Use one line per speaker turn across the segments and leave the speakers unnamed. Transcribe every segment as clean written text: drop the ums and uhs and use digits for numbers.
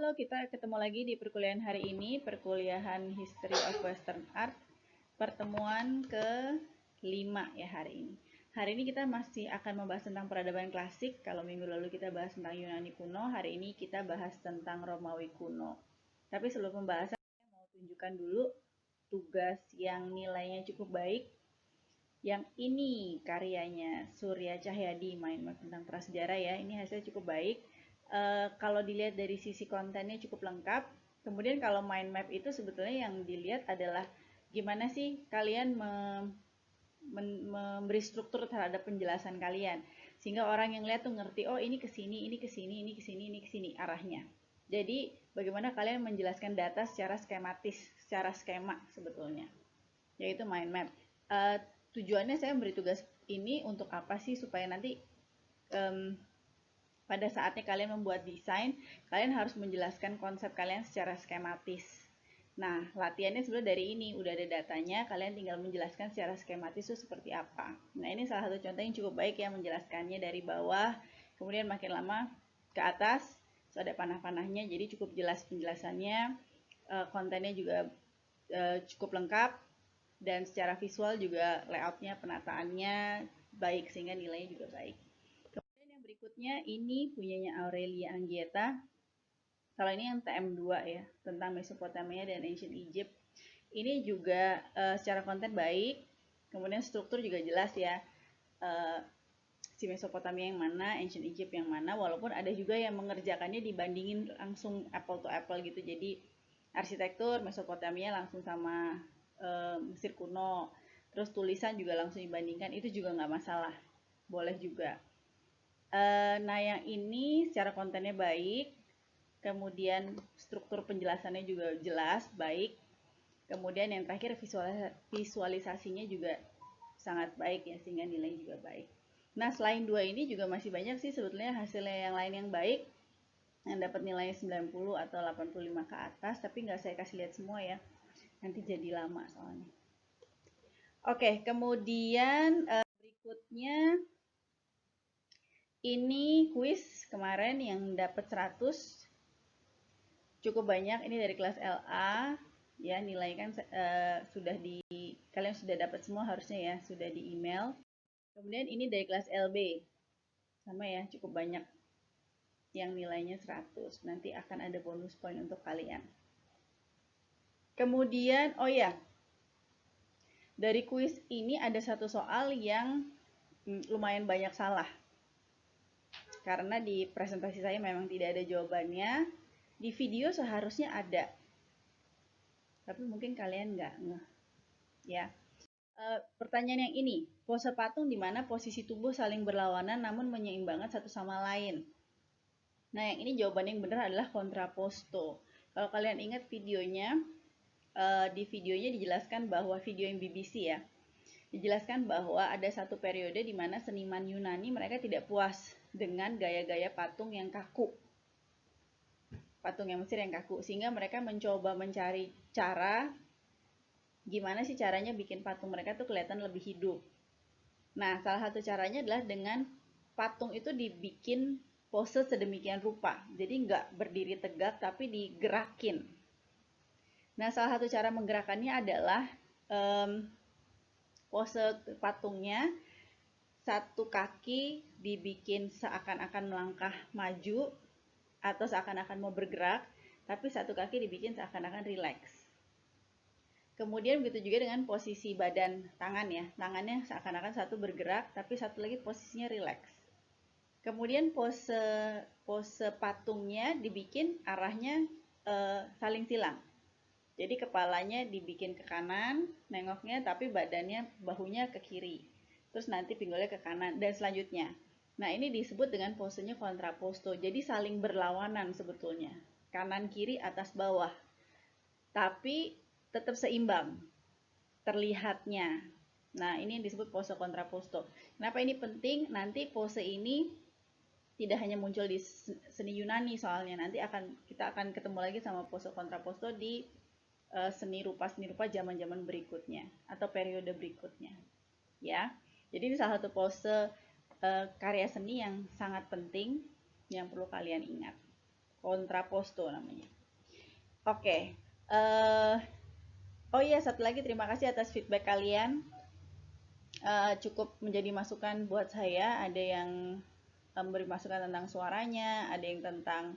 Halo, kita ketemu lagi di perkuliahan hari ini, perkuliahan History of Western Art, pertemuan ke-5 ya hari ini. Hari ini kita masih akan membahas tentang peradaban klasik. Kalau minggu lalu kita bahas tentang Yunani kuno, hari ini kita bahas tentang Romawi kuno. Tapi sebelum pembahasan, saya mau tunjukkan dulu tugas yang nilainya cukup baik. Yang ini karyanya Surya Cahyadi, main tentang prasejarah ya. Ini hasilnya cukup baik. Kalau dilihat dari sisi kontennya cukup lengkap. Kemudian kalau mind map itu sebetulnya yang dilihat adalah gimana sih kalian memberi struktur terhadap penjelasan kalian. Sehingga orang yang lihat tuh ngerti, oh ini kesini, ini kesini, ini kesini, ini kesini arahnya. Jadi bagaimana kalian menjelaskan data secara skematis, secara skema sebetulnya. Yaitu mind map. Tujuannya saya memberi tugas ini untuk apa sih? Supaya nanti pada saatnya kalian membuat desain, kalian harus menjelaskan konsep kalian secara skematis. Nah, latihannya sebenarnya dari ini, udah ada datanya, kalian tinggal menjelaskan secara skematis itu seperti apa. Nah, ini salah satu contoh yang cukup baik ya, menjelaskannya dari bawah, kemudian makin lama ke atas, so ada panah-panahnya, jadi cukup jelas penjelasannya, kontennya juga cukup lengkap, dan secara visual juga layoutnya, penataannya baik, sehingga nilainya juga baik. Berikutnya ini punyanya Aurelia Angieta. Kalau ini yang TM2 ya, tentang Mesopotamia dan Ancient Egypt. Ini juga secara konten baik, kemudian struktur juga jelas ya. Si Mesopotamia yang mana, Ancient Egypt yang mana, walaupun ada juga yang mengerjakannya dibandingin langsung apple to apple gitu. Jadi arsitektur Mesopotamia langsung sama Mesir kuno, terus tulisan juga langsung dibandingkan, itu juga nggak masalah, boleh juga. Nah, yang ini secara kontennya baik, kemudian struktur penjelasannya juga jelas, baik. Kemudian yang terakhir visualisasinya juga sangat baik ya, sehingga nilainya juga baik. Nah, selain dua ini juga masih banyak sih sebetulnya hasilnya yang lain yang baik, yang dapat nilainya 90 atau 85 ke atas, tapi nggak saya kasih lihat semua ya, nanti jadi lama soalnya. Oke, kemudian berikutnya ini kuis kemarin yang dapat 100, cukup banyak. Ini dari kelas LA ya, nilai kan sudah kalian sudah dapat semua harusnya ya, sudah di email. Kemudian ini dari kelas LB, sama ya, cukup banyak yang nilainya 100. Nanti akan ada bonus poin untuk kalian. Kemudian oh ya, dari kuis ini ada satu soal yang lumayan banyak salah. Karena di presentasi saya memang tidak ada jawabannya. Di video seharusnya ada, tapi mungkin kalian nggak ngeh ya. Pertanyaan yang ini, pose patung di mana posisi tubuh saling berlawanan namun menyeimbangkan satu sama lain. Nah, yang ini jawaban yang benar adalah kontraposto. Kalau kalian ingat videonya, di videonya dijelaskan bahwa video yang BBC ya, dijelaskan bahwa ada satu periode di mana seniman Yunani mereka tidak puas dengan gaya-gaya patung yang kaku. Patung yang Mesir yang kaku, sehingga mereka mencoba mencari cara gimana sih caranya bikin patung mereka tuh kelihatan lebih hidup. Nah, salah satu caranya adalah dengan patung itu dibikin pose sedemikian rupa. Jadi nggak berdiri tegak tapi digerakin. Nah, salah satu cara menggerakkannya adalah pose patungnya satu kaki dibikin seakan-akan melangkah maju atau seakan-akan mau bergerak, tapi satu kaki dibikin seakan-akan rileks. Kemudian begitu juga dengan posisi badan tangan ya, tangannya seakan-akan satu bergerak, tapi satu lagi posisinya rileks. Kemudian pose patungnya dibikin arahnya saling silang. Jadi kepalanya dibikin ke kanan, nengoknya, tapi badannya, bahunya ke kiri. Terus nanti pinggulnya ke kanan, dan selanjutnya. Nah, ini disebut dengan posenya kontraposto. Jadi saling berlawanan sebetulnya. Kanan, kiri, atas, bawah. Tapi tetap seimbang terlihatnya. Nah, ini yang disebut pose kontraposto. Kenapa ini penting? Nanti pose ini tidak hanya muncul di seni Yunani soalnya. Nanti kita akan ketemu lagi sama pose kontraposto di seni rupa zaman-zaman berikutnya atau periode berikutnya ya. Jadi ini salah satu pose karya seni yang sangat penting yang perlu kalian ingat. Contrapposto namanya. Oke. Oh iya, satu lagi terima kasih atas feedback kalian. Cukup menjadi masukan buat saya. Ada yang memberi masukan tentang suaranya, ada yang tentang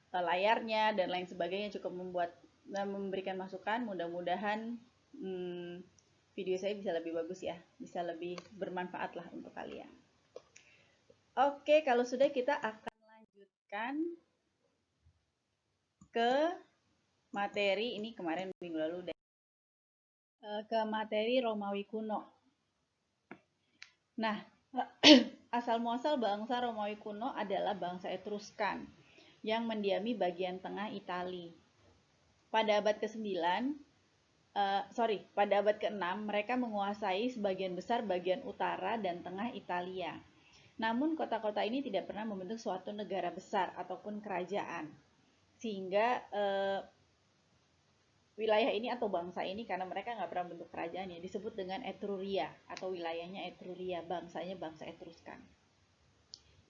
layarnya dan lain sebagainya, cukup memberikan masukan. Mudah-mudahan video saya bisa lebih bagus ya, bisa lebih bermanfaat lah untuk kalian. Oke, kalau sudah kita akan lanjutkan ke materi ini. Kemarin minggu lalu udah ke materi Romawi kuno. Nah, asal muasal bangsa Romawi kuno adalah bangsa Etruskan yang mendiami bagian tengah Italia. Pada abad ke-9, pada abad ke-6 mereka menguasai sebagian besar bagian utara dan tengah Italia. Namun kota-kota ini tidak pernah membentuk suatu negara besar ataupun kerajaan. Sehingga wilayah ini atau bangsa ini, karena mereka nggak pernah bentuk kerajaan ya, disebut dengan Etruria atau wilayahnya Etruria, bangsanya bangsa Etruskan.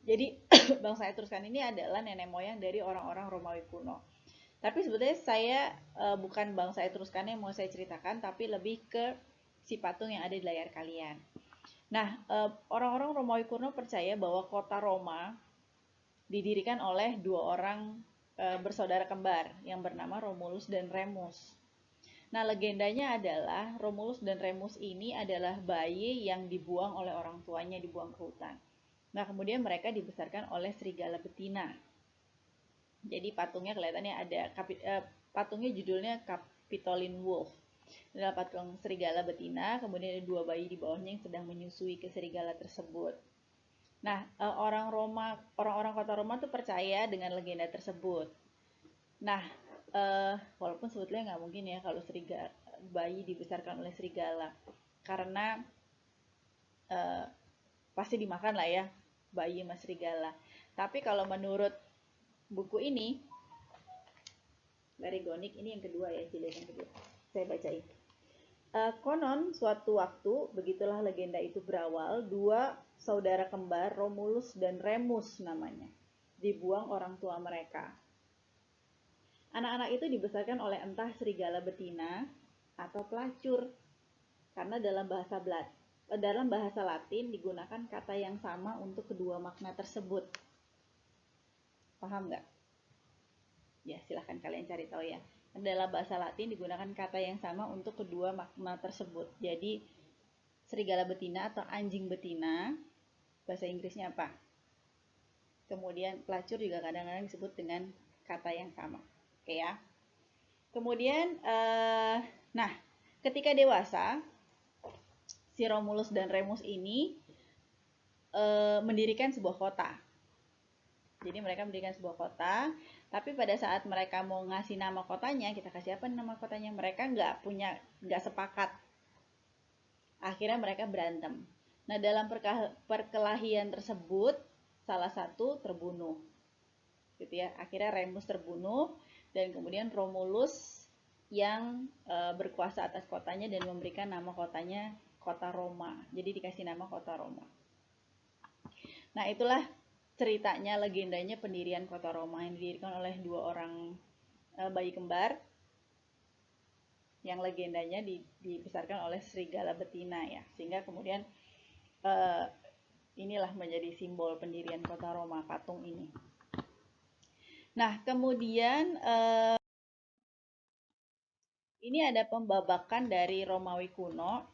Jadi bangsa Etruskan ini adalah nenek moyang dari orang-orang Romawi kuno. Tapi sebetulnya saya bukan bangsa Etruskan yang mau saya ceritakan, tapi lebih ke si patung yang ada di layar kalian. Nah, orang-orang Romawi kuno percaya bahwa kota Roma didirikan oleh dua orang bersaudara kembar yang bernama Romulus dan Remus. Nah, legendanya adalah Romulus dan Remus ini adalah bayi yang dibuang oleh orang tuanya, dibuang ke hutan. Nah, kemudian mereka dibesarkan oleh serigala betina. Jadi patungnya kelihatannya ada, patungnya judulnya Capitoline Wolf. Ini adalah patung serigala betina, kemudian ada dua bayi di bawahnya yang sedang menyusui ke serigala tersebut. Nah, orang-orang kota Roma tuh percaya dengan legenda tersebut. Nah, walaupun sebetulnya nggak mungkin ya kalau bayi dibesarkan oleh serigala, karena pasti dimakan lah ya bayi sama serigala. Tapi kalau menurut buku ini, Larigonic, ini yang kedua ya, jilid yang kedua, saya bacain. Konon suatu waktu, begitulah legenda itu berawal, dua saudara kembar, Romulus dan Remus namanya, dibuang orang tua mereka. Anak-anak itu dibesarkan oleh entah serigala betina atau pelacur, karena dalam bahasa Latin digunakan kata yang sama untuk kedua makna tersebut. Paham nggak? Ya, silahkan kalian cari tahu ya. Dalam bahasa Latin digunakan kata yang sama untuk kedua makna tersebut. Jadi, serigala betina atau anjing betina, bahasa Inggrisnya apa? Kemudian pelacur juga kadang-kadang disebut dengan kata yang sama. Oke ya. Kemudian, nah, ketika dewasa, si Romulus dan Remus ini mendirikan sebuah kota. Jadi mereka mendirikan sebuah kota, tapi pada saat mereka mau ngasih nama kotanya, kita kasih apa nama kotanya, mereka nggak sepakat. Akhirnya mereka berantem. Nah, dalam perkelahian tersebut, salah satu terbunuh. Gitu ya. Akhirnya Remus terbunuh, dan kemudian Romulus yang berkuasa atas kotanya dan memberikan nama kotanya Kota Roma. Jadi dikasih nama Kota Roma. Nah, itulah ceritanya, legendanya pendirian Kota Roma yang didirikan oleh dua orang bayi kembar yang legendanya dibesarkan oleh serigala betina ya. Sehingga kemudian inilah menjadi simbol pendirian Kota Roma, patung ini. Nah, kemudian ini ada pembabakan dari Romawi kuno,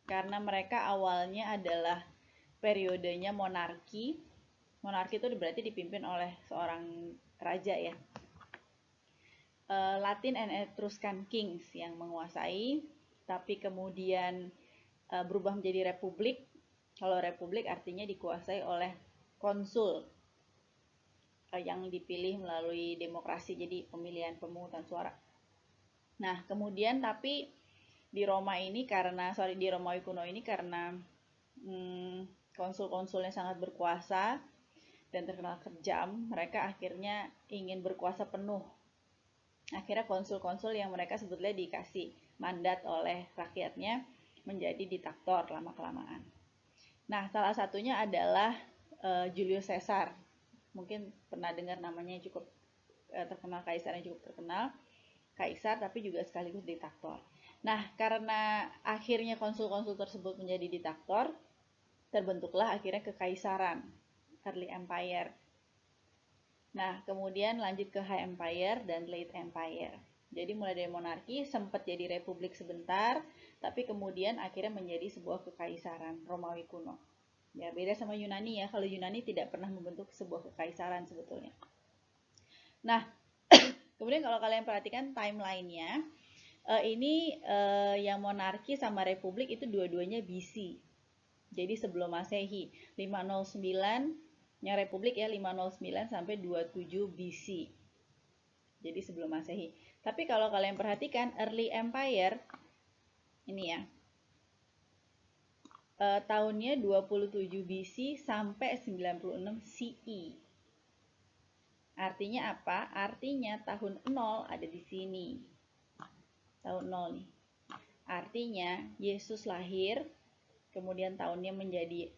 karena mereka awalnya adalah periodenya monarki. Monarki itu berarti dipimpin oleh seorang raja ya. Latin and Etruscan Kings yang menguasai, tapi kemudian berubah menjadi republik. Kalau republik artinya dikuasai oleh konsul yang dipilih melalui demokrasi, jadi pemilihan pemungutan suara. Nah, kemudian tapi di Romawi kuno ini karena konsul-konsulnya sangat berkuasa dan terkenal kejam, mereka akhirnya ingin berkuasa penuh. Akhirnya konsul-konsul yang mereka sebetulnya dikasih mandat oleh rakyatnya menjadi diktator lama-kelamaan. Nah, salah satunya adalah Julius Caesar. Mungkin pernah dengar namanya, cukup terkenal, kaisar yang cukup terkenal, kaisar tapi juga sekaligus diktator. Nah, karena akhirnya konsul-konsul tersebut menjadi diktator, terbentuklah akhirnya kekaisaran, Early Empire. Nah, kemudian lanjut ke High Empire dan Late Empire. Jadi mulai dari monarki, sempat jadi republik sebentar, tapi kemudian akhirnya menjadi sebuah kekaisaran Romawi kuno. Ya, beda sama Yunani ya. Kalau Yunani tidak pernah membentuk sebuah kekaisaran sebetulnya. Nah, kemudian kalau kalian perhatikan timeline-nya, ini yang monarki sama republik itu dua-duanya BC. Jadi sebelum Masehi. 509-nya republik ya, 509 sampai 27 BC. Jadi sebelum Masehi. Tapi kalau kalian perhatikan Early Empire ini ya, tahunnya 27 BC sampai 96 CE. Artinya apa? Artinya tahun 0 ada di sini. Tahun 0 nih. Artinya Yesus lahir, kemudian tahunnya menjadi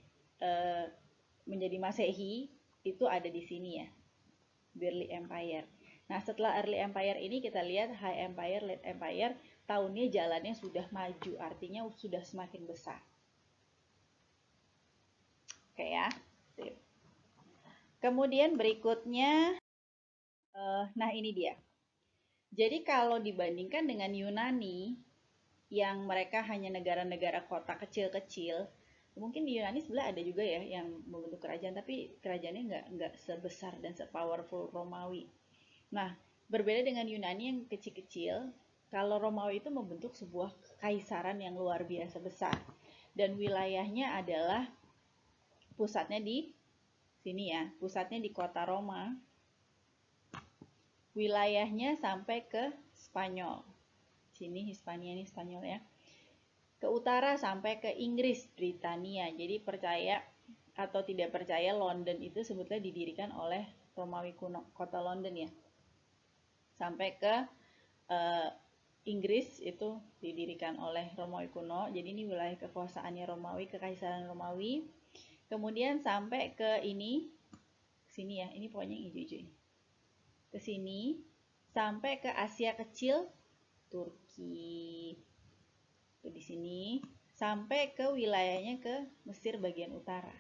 Masehi, itu ada di sini ya. Early Empire. Nah, setelah Early Empire ini kita lihat High Empire, Late Empire, tahunnya jalannya sudah maju, artinya sudah semakin besar. Oke ya. Kemudian berikutnya, nah ini dia. Jadi kalau dibandingkan dengan Yunani, yang mereka hanya negara-negara kota kecil-kecil, mungkin di Yunani sebenarnya ada juga ya yang membentuk kerajaan, tapi kerajaannya nggak sebesar dan se-powerful Romawi. Nah, berbeda dengan Yunani yang kecil-kecil, kalau Romawi itu membentuk sebuah kekaisaran yang luar biasa besar. Dan wilayahnya adalah pusatnya di sini ya, pusatnya di kota Roma. Wilayahnya sampai ke Spanyol. Sini Hispania, ini Spanyol ya. Ke utara sampai ke Inggris, Britania. Jadi percaya atau tidak percaya, London itu sebetulnya didirikan oleh Romawi kuno, kota London ya. Sampai ke Inggris itu didirikan oleh Romawi kuno. Jadi ini wilayah kekuasaannya Romawi, kekaisaran Romawi. Kemudian sampai ke ini, sini ya, ini pokoknya hijau-hijau ini. Ke sini sampai ke Asia Kecil, Turki. Tuh di sini sampai ke wilayahnya ke Mesir bagian utara.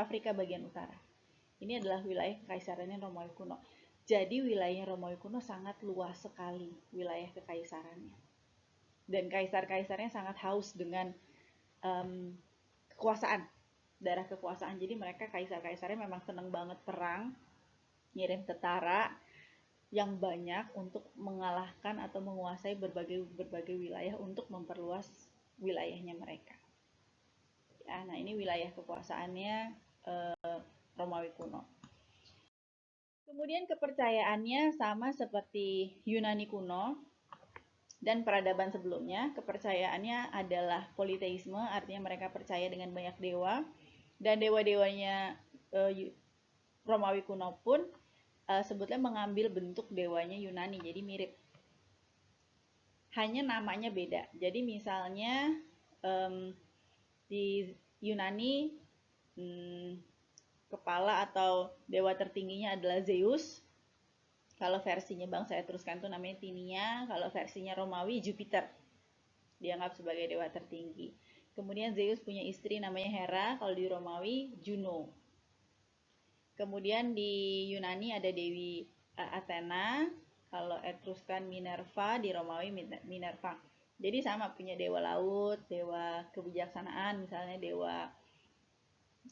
Afrika bagian utara. Ini adalah wilayah kekaisarannya Romawi kuno. Jadi wilayah Romawi kuno sangat luas sekali wilayah kekaisarannya. Dan kaisar-kaisarnya sangat haus dengan kekuasaan, darah kekuasaan. Jadi mereka kaisar-kaisarnya memang senang banget perang, ngirim tentara yang banyak untuk mengalahkan atau menguasai berbagai wilayah untuk memperluas wilayahnya mereka. Ya, nah ini wilayah kekuasaannya Romawi kuno. Kemudian kepercayaannya sama seperti Yunani kuno dan peradaban sebelumnya. Kepercayaannya adalah politeisme, artinya mereka percaya dengan banyak dewa. Dan dewa-dewanya Romawi kuno pun sebetulnya mengambil bentuk dewanya Yunani, jadi mirip. Hanya namanya beda. Jadi misalnya di Yunani kepala atau dewa tertingginya adalah Zeus. Kalau versinya bangsa Etruskan itu namanya Tinia. Kalau versinya Romawi Jupiter, dianggap sebagai dewa tertinggi. Kemudian Zeus punya istri namanya Hera. Kalau di Romawi Juno. Kemudian di Yunani ada Dewi Athena. Kalau Etruskan Minerva, di Romawi Minerva. Jadi sama, punya dewa laut, dewa kebijaksanaan, misalnya dewa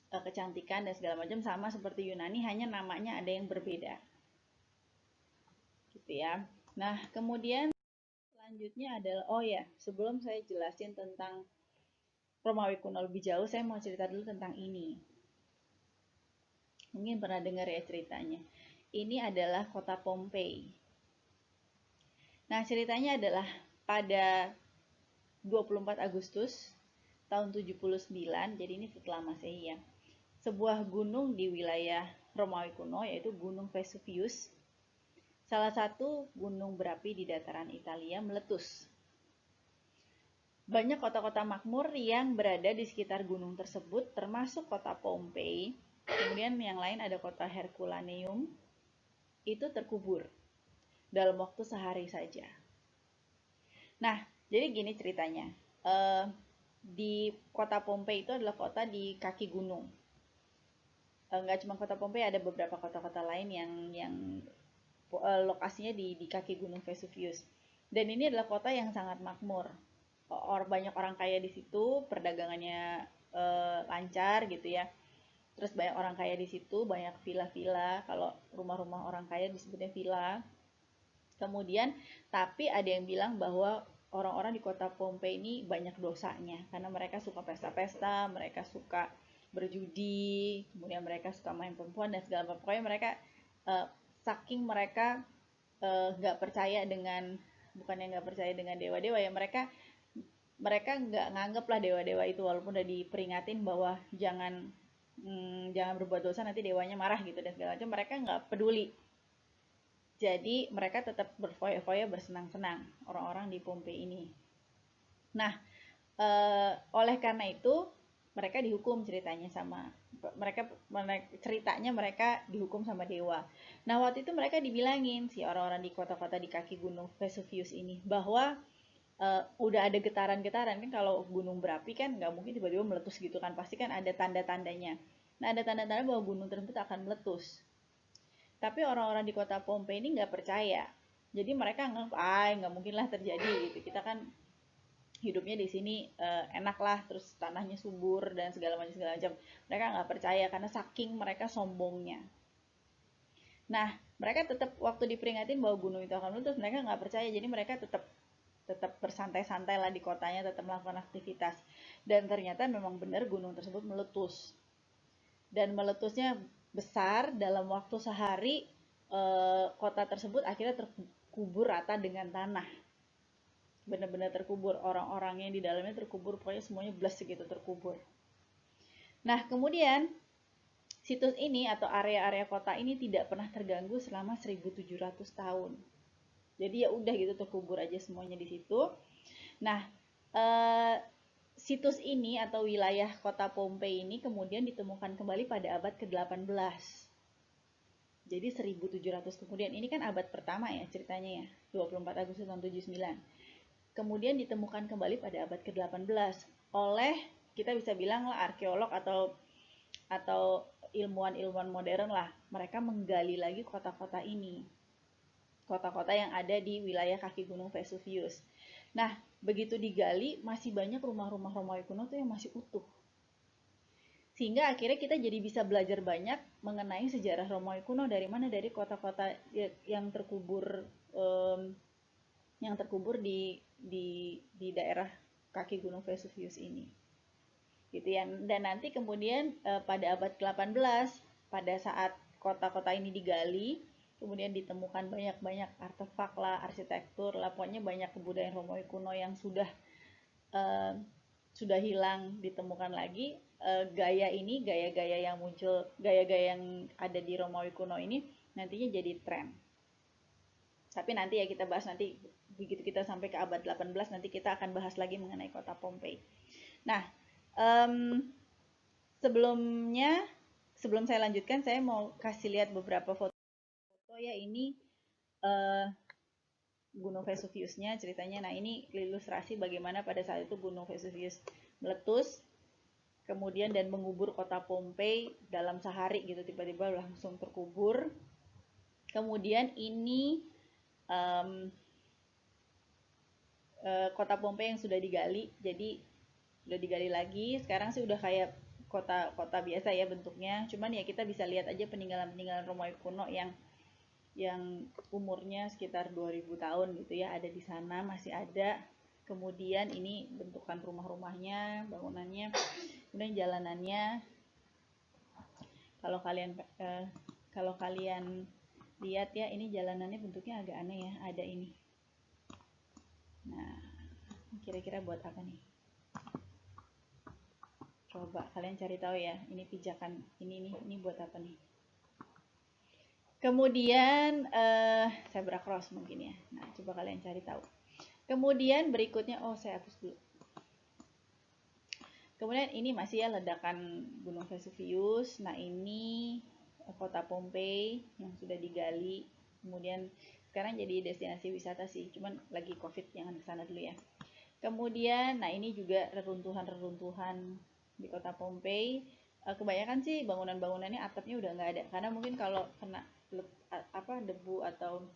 kecantikan dan segala macam, sama seperti Yunani, hanya namanya ada yang berbeda. Gitu ya. Nah, kemudian selanjutnya adalah, oh ya, sebelum saya jelasin tentang Romawi kuno lebih jauh, saya mau cerita dulu tentang ini. Mungkin pernah dengar ya ceritanya. Ini adalah kota Pompei. Nah, ceritanya adalah pada 24 Agustus tahun 79, jadi ini setelah Masehi ya. Sebuah gunung di wilayah Romawi kuno, yaitu Gunung Vesuvius, salah satu gunung berapi di dataran Italia, meletus. Banyak kota-kota makmur yang berada di sekitar gunung tersebut, termasuk kota Pompei. Kemudian yang lain ada kota Herculaneum. itu terkubur dalam waktu sehari saja. Nah, jadi gini ceritanya. Di kota Pompei itu adalah kota di kaki gunung. Nggak cuma kota Pompei, ada beberapa kota-kota lain yang lokasinya di kaki gunung Vesuvius. Dan ini adalah kota yang sangat makmur. Banyak orang kaya di situ, perdagangannya lancar gitu ya. Terus banyak orang kaya di situ, banyak villa-villa. Kalau rumah-rumah orang kaya disebutnya villa. Kemudian, tapi ada yang bilang bahwa orang-orang di kota Pompei ini banyak dosanya. Karena mereka suka pesta-pesta, mereka suka berjudi, kemudian mereka suka main perempuan dan segala macam. Pokoknya mereka saking mereka nggak percaya dengan, bukannya nggak percaya dengan dewa-dewa ya, mereka nggak nganggep lah dewa-dewa itu, walaupun udah diperingatin bahwa jangan berbuat dosa nanti dewanya marah gitu dan segala macam, mereka nggak peduli. Jadi mereka tetap berfoya-foya, bersenang-senang orang-orang di Pompei ini. Nah, oleh karena itu mereka dihukum ceritanya sama mereka dihukum sama dewa. Nah, waktu itu mereka dibilangin si orang-orang di kota-kota di kaki gunung Vesuvius ini bahwa udah ada getaran-getaran kan, kalau gunung berapi kan nggak mungkin tiba-tiba meletus gitu kan, pasti kan ada tanda-tandanya. Nah, ada tanda-tanda bahwa gunung tersebut akan meletus. Tapi orang-orang di kota Pompei ini nggak percaya. Jadi mereka nggak mungkin lah terjadi gitu. Kita kan hidupnya di sini enak lah, terus tanahnya subur dan segala macam. Mereka nggak percaya karena saking mereka sombongnya. Nah, mereka tetap waktu diperingatin bahwa gunung itu akan meletus, mereka nggak percaya. Jadi mereka tetap bersantai-santai lah di kotanya, tetap melakukan aktivitas. Dan ternyata memang benar gunung tersebut meletus. Dan meletusnya besar, dalam waktu sehari kota tersebut akhirnya terkubur rata dengan tanah. Benar-benar terkubur, orang-orangnya di dalamnya terkubur, pokoknya semuanya blas segitu terkubur. Nah, kemudian situs ini atau area-area kota ini tidak pernah terganggu selama 1700 tahun. Jadi ya udah gitu, terkubur aja semuanya di situ. Nah, situs ini atau wilayah kota Pompei ini kemudian ditemukan kembali pada abad ke-18. Jadi 1700 kemudian, ini kan abad pertama ya ceritanya ya, 24 Agustus tahun 79. Kemudian ditemukan kembali pada abad ke-18 oleh, kita bisa bilang lah, arkeolog atau ilmuwan-ilmuwan modern lah. Mereka menggali lagi kota-kota ini. Kota-kota yang ada di wilayah kaki gunung Vesuvius. Nah, begitu digali, masih banyak rumah-rumah Romawi kuno tuh yang masih utuh. Sehingga akhirnya kita jadi bisa belajar banyak mengenai sejarah Romawi kuno, dari mana, dari kota-kota yang terkubur di daerah kaki gunung Vesuvius ini, gitu ya. Dan nanti kemudian pada abad ke-18, pada saat kota-kota ini digali, kemudian ditemukan banyak-banyak artefak lah, arsitektur lah, pokoknya banyak kebudayaan Romawi kuno yang sudah hilang, ditemukan lagi. Gaya-gaya yang muncul, gaya-gaya yang ada di Romawi kuno ini nantinya jadi tren. Tapi nanti ya kita bahas nanti, begitu kita sampai ke abad 18, nanti kita akan bahas lagi mengenai kota Pompei. Nah, sebelum saya lanjutkan, saya mau kasih lihat beberapa foto ya. Ini Gunung Vesuviusnya ceritanya. Nah, ini ilustrasi bagaimana pada saat itu Gunung Vesuvius meletus, kemudian dan mengubur kota Pompei dalam sehari gitu, tiba-tiba langsung terkubur. Kemudian ini kota Pompei yang sudah digali, jadi udah digali lagi. Sekarang sih udah kayak kota biasa ya bentuknya, cuman ya kita bisa lihat aja peninggalan-peninggalan Romawi kuno yang umurnya sekitar 2000 tahun gitu ya, ada di sana, masih ada. Kemudian ini bentukan rumah-rumahnya, bangunannya, kemudian jalanannya. Kalau kalian lihat ya, ini jalanannya bentuknya agak aneh ya, ada ini. Nah, kira-kira buat apa nih? Coba kalian cari tahu ya, ini pijakan ini buat apa nih? Kemudian zebra cross mungkin ya. Nah, coba kalian cari tahu. Kemudian berikutnya, saya hapus dulu. Kemudian ini masih ya ledakan Gunung Vesuvius. Nah, ini kota Pompei yang sudah digali. Kemudian sekarang jadi destinasi wisata sih, cuman lagi COVID, jangan kesana dulu ya. Kemudian, nah ini juga reruntuhan-reruntuhan di kota Pompei. Kebanyakan sih bangunan-bangunannya atapnya udah nggak ada, karena mungkin kalau kena debu atau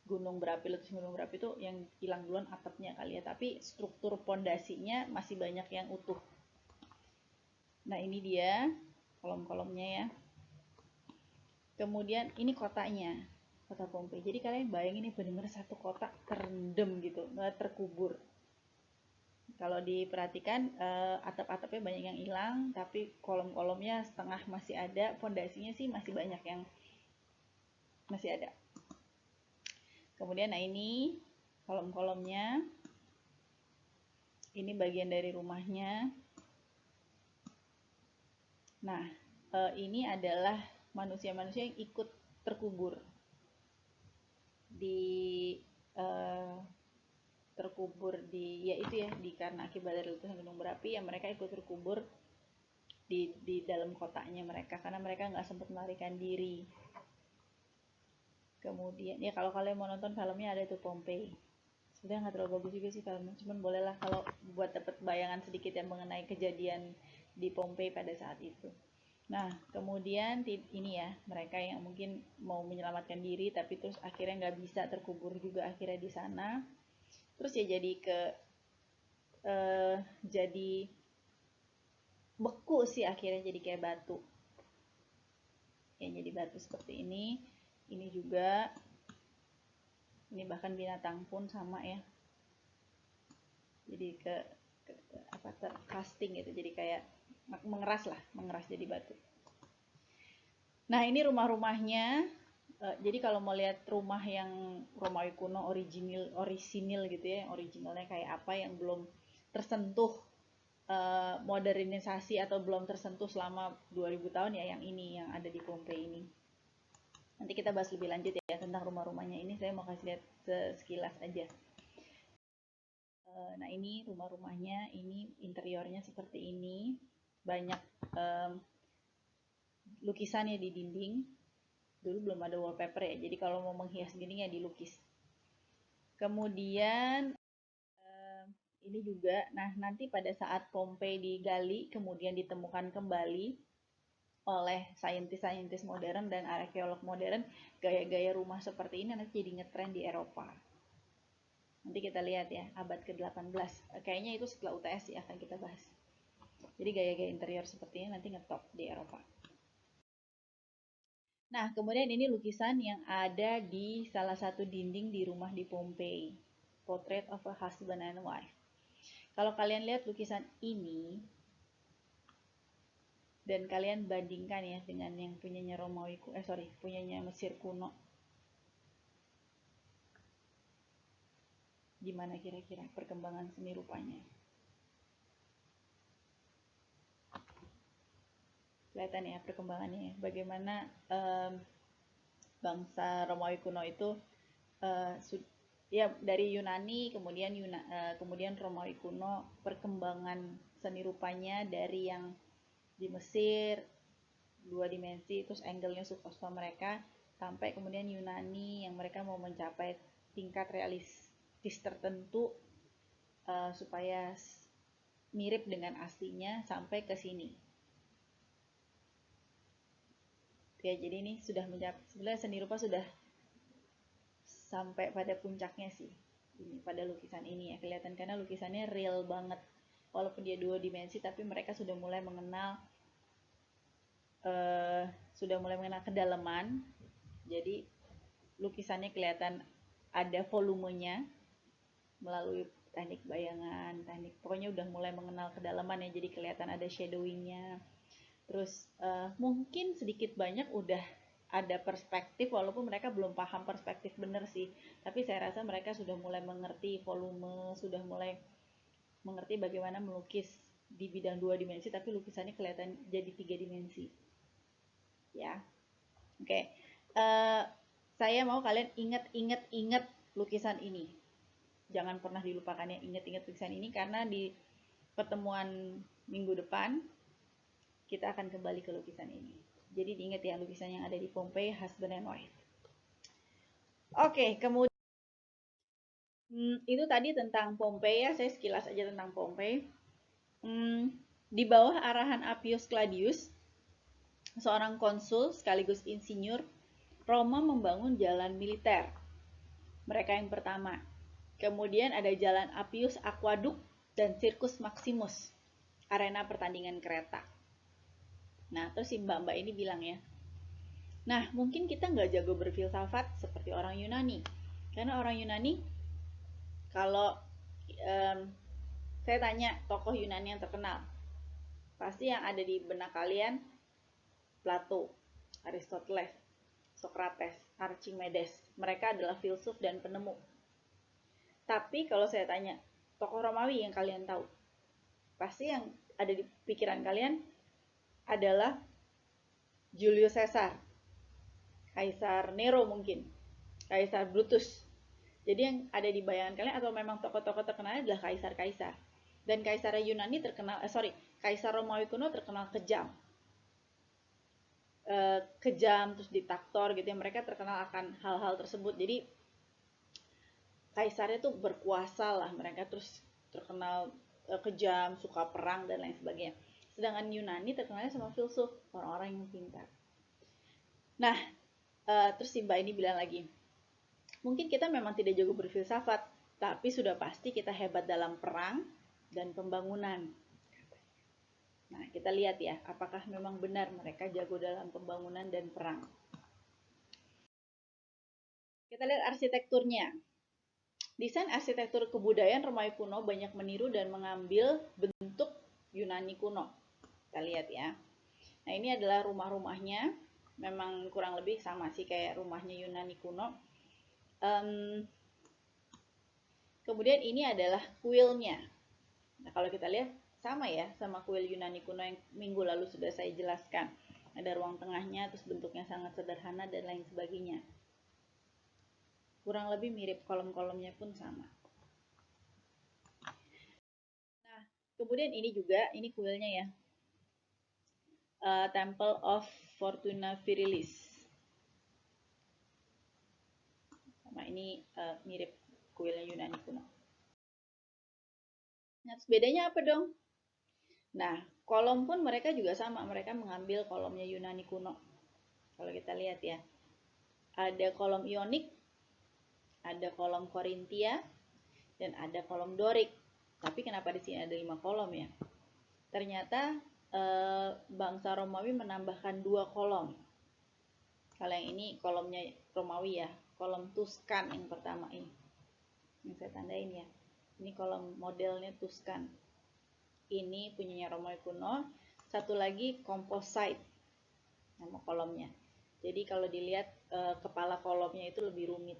letus gunung berapi itu yang hilang duluan atapnya kali ya, tapi struktur pondasinya masih banyak yang utuh. Nah ini dia kolom-kolomnya ya. Kemudian ini kotanya, kota Pompei. Jadi kalian bayangin ini benar-benar satu kota terendam gitu, nggak terkubur. Kalau diperhatikan atap-atapnya banyak yang hilang, tapi kolom-kolomnya setengah masih ada, pondasinya sih masih banyak yang masih ada. Kemudian nah ini kolom-kolomnya, ini bagian dari rumahnya. Nah ini adalah manusia-manusia yang ikut terkubur di ya itu ya, karena akibat dari letusan gunung berapi ya, mereka ikut terkubur di dalam kotanya mereka karena mereka nggak sempat melarikan diri. Kemudian ya kalau kalian mau nonton filmnya ada tuh, Pompei. Sebenarnya nggak terlalu bagus juga sih filmnya, cuman bolehlah kalau buat dapat bayangan sedikit yang mengenai kejadian di Pompei pada saat itu. Nah kemudian ini ya, mereka yang mungkin mau menyelamatkan diri tapi terus akhirnya nggak bisa, terkubur juga akhirnya di sana. Terus ya jadi beku sih akhirnya, jadi kayak batu ya, jadi batu seperti ini. Ini juga, ini bahkan binatang pun sama ya, jadi casting gitu, jadi kayak mengeras jadi batu. Nah ini rumah-rumahnya. Jadi kalau mau lihat rumah yang Romawi kuno orisinil gitu ya, originalnya kayak apa, yang belum tersentuh modernisasi atau belum tersentuh selama 2000 tahun ya, yang ini yang ada di Pompei ini. Nanti kita bahas lebih lanjut ya tentang rumah-rumahnya ini, saya mau kasih lihat sekilas aja. Nah ini rumah-rumahnya, ini interiornya seperti ini, banyak lukisannya di dinding. Dulu belum ada wallpaper ya, jadi kalau mau menghias dinding ya dilukis. Kemudian ini juga, nah nanti pada saat Pompei digali kemudian ditemukan kembali oleh saintis-saintis modern dan arkeolog modern, gaya-gaya rumah seperti ini nanti jadi ngetren di Eropa. Nanti kita lihat ya, abad ke-18. Kayaknya itu setelah UTS ya akan kita bahas. Jadi gaya-gaya interior seperti ini nanti ngetop di Eropa. Nah, kemudian ini lukisan yang ada di salah satu dinding di rumah di Pompei. Portrait of a Husband and Wife. Kalau kalian lihat lukisan ini, dan kalian bandingkan ya dengan yang punyanya punyanya Mesir kuno. Gimana kira-kira perkembangan seni rupanya? Kelihatan ya perkembangannya. Bagaimana bangsa Romawi kuno itu ya dari Yunani, kemudian Romawi kuno, perkembangan seni rupanya dari yang di Mesir 2 dimensi, terus angle-nya suka-suka mereka, sampai kemudian Yunani yang mereka mau mencapai tingkat realistis tertentu supaya mirip dengan aslinya, sampai ke sini. Ya, jadi ini sudah sebenarnya seni rupa sudah sampai pada puncaknya sih. Ini pada lukisan ini ya kelihatan, karena lukisannya real banget. Walaupun dia 2 dimensi, tapi mereka sudah mulai mengenal kedalaman. Jadi lukisannya kelihatan ada volumenya melalui teknik bayangan, pokoknya udah mulai mengenal kedalaman ya, jadi kelihatan ada shadowingnya. Terus mungkin sedikit banyak udah ada perspektif, walaupun mereka belum paham perspektif bener sih, tapi saya rasa mereka sudah mulai mengerti volume, sudah mulai mengerti bagaimana melukis di bidang 2 dimensi tapi lukisannya kelihatan jadi 3 dimensi ya. Oke. Saya mau kalian inget lukisan ini, jangan pernah dilupakan ya, inget lukisan ini, karena di pertemuan minggu depan kita akan kembali ke lukisan ini. Jadi diingat ya, lukisan yang ada di Pompei, Husband and Wife. Oke, kemudian itu tadi tentang Pompei ya, saya sekilas aja tentang Pompei. Di bawah arahan Appius Claudius, seorang konsul sekaligus insinyur, Roma membangun jalan militer. Mereka yang pertama. Kemudian ada jalan Appius Aqueduct dan Circus Maximus, arena pertandingan kereta. Nah, terus si mbak-mbak ini bilang ya, nah mungkin kita nggak jago berfilsafat seperti orang Yunani. Karena orang Yunani, kalau saya tanya tokoh Yunani yang terkenal, pasti yang ada di benak kalian Plato, Aristoteles, Socrates, Archimedes. Mereka adalah filsuf dan penemu. Tapi kalau saya tanya tokoh Romawi yang kalian tahu, pasti yang ada di pikiran kalian adalah Julius Caesar, Kaisar Nero mungkin, Kaisar Brutus. Jadi yang ada di bayangan kalian atau memang tokoh-tokoh terkenal adalah kaisar-kaisar. Dan kaisar Yunani terkenal, kaisar Romawi kuno terkenal kejam. Kejam, terus diktator gitu ya. Mereka terkenal akan hal-hal tersebut. Jadi kaisarnya tuh berkuasa lah. Mereka terus terkenal kejam, suka perang dan lain sebagainya. Sedangkan Yunani terkenalnya sama filsuf, orang-orang yang pintar. Nah, terus si mbak ini bilang lagi, mungkin kita memang tidak jago berfilsafat, tapi sudah pasti kita hebat dalam perang dan pembangunan. Nah, kita lihat ya, apakah memang benar mereka jago dalam pembangunan dan perang. Kita lihat arsitekturnya. Desain arsitektur kebudayaan Romawi kuno banyak meniru dan mengambil bentuk Yunani kuno. Kita lihat ya. Nah, ini adalah rumah-rumahnya. Memang kurang lebih sama sih kayak rumahnya Yunani kuno. Kemudian ini adalah kuilnya. Nah, kalau kita lihat sama ya sama kuil Yunani kuno yang minggu lalu sudah saya jelaskan. Ada ruang tengahnya, terus bentuknya sangat sederhana dan lain sebagainya. Kurang lebih mirip, kolom-kolomnya pun sama. Nah, kemudian ini juga, ini kuilnya ya. Temple of Fortuna Virilis. Sama ini mirip kuilnya Yunani kuno. Nah, terus bedanya apa dong? Nah, kolom pun mereka juga sama. Mereka mengambil kolomnya Yunani kuno. Kalau kita lihat ya. Ada kolom Ionik, ada kolom Korintia, dan ada kolom Dorik. Tapi kenapa di sini ada 5 kolom ya? Ternyata bangsa Romawi menambahkan 2 kolom. Kalau yang ini kolomnya Romawi ya, kolom Tuscan yang pertama ini. Yang saya tandain ya. Ini kolom modelnya Tuscan. Ini punyanya Romawi kuno. Satu lagi composite nama kolomnya. Jadi kalau dilihat kepala kolomnya itu lebih rumit.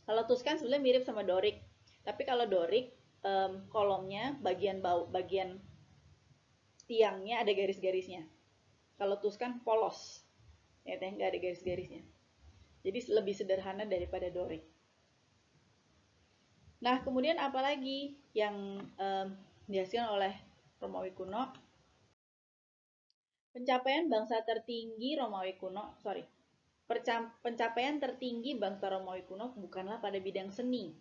Kalau Tuscan sebenarnya mirip sama Doric. Tapi kalau Doric kolomnya bagian tiangnya ada garis-garisnya. Kalau Tuscan polos, ya nggak ada garis-garisnya. Jadi lebih sederhana daripada Doric. Nah, kemudian apalagi yang dihasilkan oleh Romawi kuno? Pencapaian bangsa tertinggi Romawi kuno, pencapaian tertinggi bangsa Romawi kuno bukanlah pada bidang seni.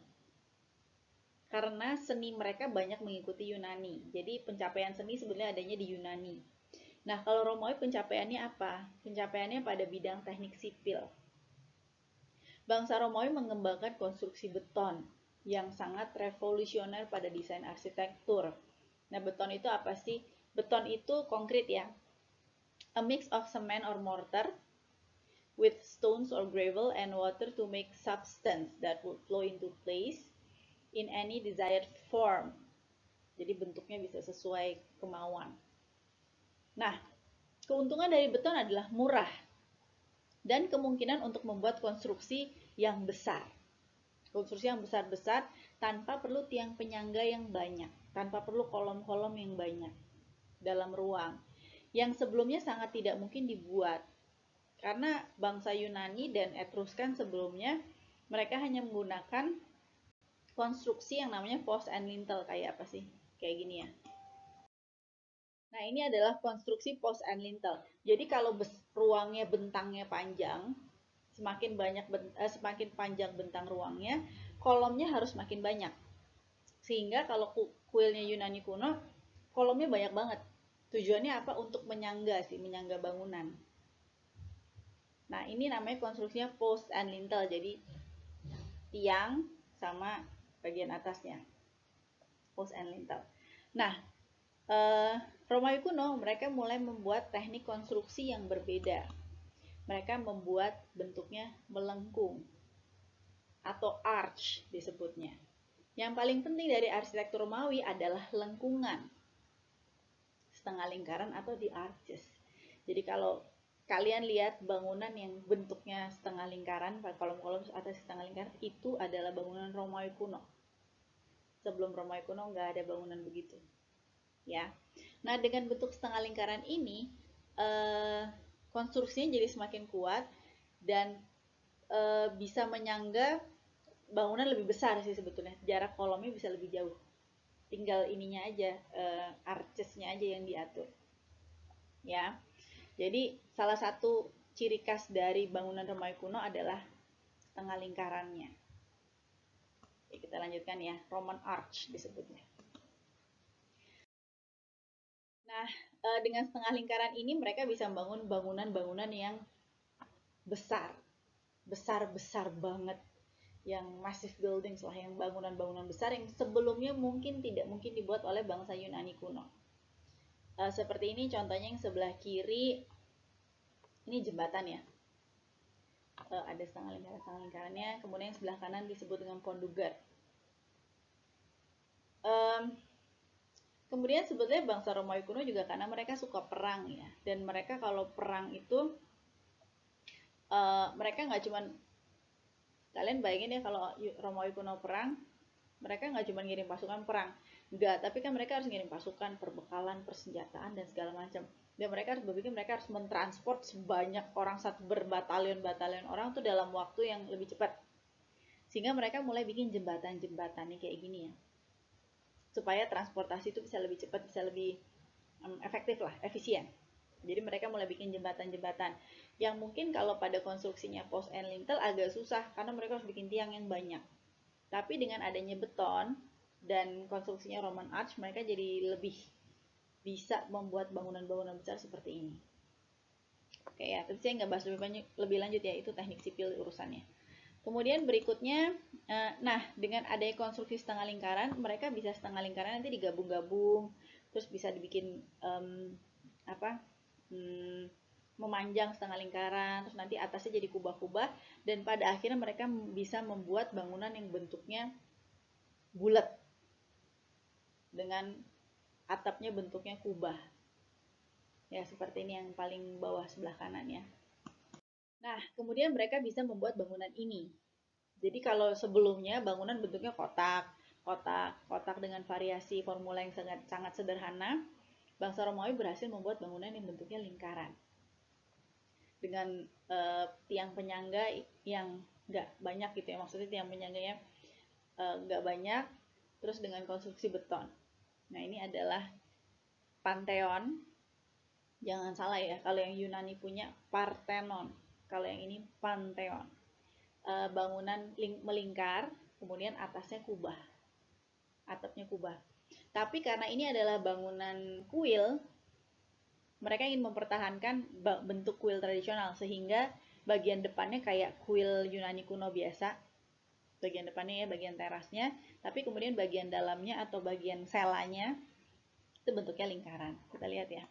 Karena seni mereka banyak mengikuti Yunani. Jadi pencapaian seni sebenarnya adanya di Yunani. Nah, kalau Romawi pencapaiannya apa? Pencapaiannya pada bidang teknik sipil. Bangsa Romawi mengembangkan konstruksi beton yang sangat revolusioner pada desain arsitektur. Nah, beton itu apa sih? Beton itu konkret ya. A mix of cement or mortar with stones or gravel and water to make substance that would flow into place in any desired form. Jadi bentuknya bisa sesuai kemauan. Nah, keuntungan dari beton adalah murah dan kemungkinan untuk membuat konstruksi yang besar. Konstruksi yang besar-besar tanpa perlu tiang penyangga yang banyak, tanpa perlu kolom-kolom yang banyak dalam ruang, yang sebelumnya sangat tidak mungkin dibuat. Karena bangsa Yunani dan Etruskan sebelumnya, mereka hanya menggunakan konstruksi yang namanya post and lintel. Kayak apa sih? Kayak gini ya. Nah, ini adalah konstruksi post and lintel. Jadi kalau ruangnya bentangnya panjang, Semakin panjang bentang ruangnya, kolomnya harus makin banyak. Sehingga kalau kuilnya Yunani kuno, kolomnya banyak banget. Tujuannya apa? Untuk menyangga bangunan. Nah, ini namanya konstruksinya post and lintel. Jadi tiang sama bagian atasnya. Post and lintel. Nah, Romawi kuno mereka mulai membuat teknik konstruksi yang berbeda. Mereka membuat bentuknya melengkung atau arch disebutnya. Yang paling penting dari arsitektur Romawi adalah lengkungan, setengah lingkaran atau di arches. Jadi kalau kalian lihat bangunan yang bentuknya setengah lingkaran, kolom-kolom atas setengah lingkaran, itu adalah bangunan Romawi kuno. Sebelum Romawi kuno nggak ada bangunan begitu. Ya. Nah, dengan bentuk setengah lingkaran ini, konstruksinya jadi semakin kuat dan bisa menyangga bangunan lebih besar sih sebetulnya. Jarak kolomnya bisa lebih jauh. Tinggal ininya aja, archesnya aja yang diatur. Ya. Jadi salah satu ciri khas dari bangunan Romawi kuno adalah setengah lingkarannya. Oke, kita lanjutkan ya, Roman arch disebutnya. Nah, dengan setengah lingkaran ini mereka bisa membangun bangunan-bangunan yang besar, besar banget, yang massive buildings lah, yang bangunan-bangunan besar yang sebelumnya mungkin tidak mungkin dibuat oleh bangsa Yunani kuno. Seperti ini contohnya yang sebelah kiri, ini jembatan ya. Ada setengah lingkarannya, kemudian yang sebelah kanan disebut dengan Pondugar. Kemudian sebetulnya bangsa Romawi kuno juga karena mereka suka perang ya, dan mereka kalau perang itu mereka nggak cuman, kalian bayangin ya kalau Romawi kuno perang, mereka nggak cuma ngirim pasukan perang, nggak, tapi kan mereka harus ngirim pasukan, perbekalan, persenjataan dan segala macam. Dan mereka harus berpikir mereka harus mentransport sebanyak orang, satu berbatalion-batalion orang tuh dalam waktu yang lebih cepat. Sehingga mereka mulai bikin jembatan-jembatan nih kayak gini ya, supaya transportasi itu bisa lebih cepat, bisa lebih efektif lah, efisien. Jadi mereka mulai bikin jembatan-jembatan yang mungkin kalau pada konstruksinya post and lintel agak susah karena mereka harus bikin tiang yang banyak. Tapi dengan adanya beton dan konstruksinya Roman arch, mereka jadi lebih bisa membuat bangunan-bangunan besar seperti ini. Oke ya, tapi saya nggak bahas lebih lanjut ya, itu teknik sipil urusannya. Kemudian berikutnya, nah dengan adanya konstruksi setengah lingkaran, mereka bisa setengah lingkaran nanti digabung-gabung, terus bisa dibikin memanjang setengah lingkaran, terus nanti atasnya jadi kubah-kubah, dan pada akhirnya mereka bisa membuat bangunan yang bentuknya bulat dengan atapnya bentuknya kubah. Ya, seperti ini yang paling bawah sebelah kanan ya. Nah, kemudian mereka bisa membuat bangunan ini. Jadi kalau sebelumnya bangunan bentuknya kotak dengan variasi formula yang sangat sederhana, bangsa Romawi berhasil membuat bangunan yang bentuknya lingkaran. Dengan tiang penyangga yang nggak banyak gitu ya, maksudnya tiang penyangganya nggak banyak, terus dengan konstruksi beton. Nah, ini adalah Pantheon. Jangan salah ya, kalau yang Yunani punya Parthenon, kalau yang ini Pantheon. Bangunan melingkar, kemudian atasnya kubah, atapnya kubah. Tapi karena ini adalah bangunan kuil, mereka ingin mempertahankan bentuk kuil tradisional, sehingga bagian depannya kayak kuil Yunani kuno biasa, bagian depannya ya, bagian terasnya, tapi kemudian bagian dalamnya atau bagian selanya itu bentuknya lingkaran. Kita lihat ya.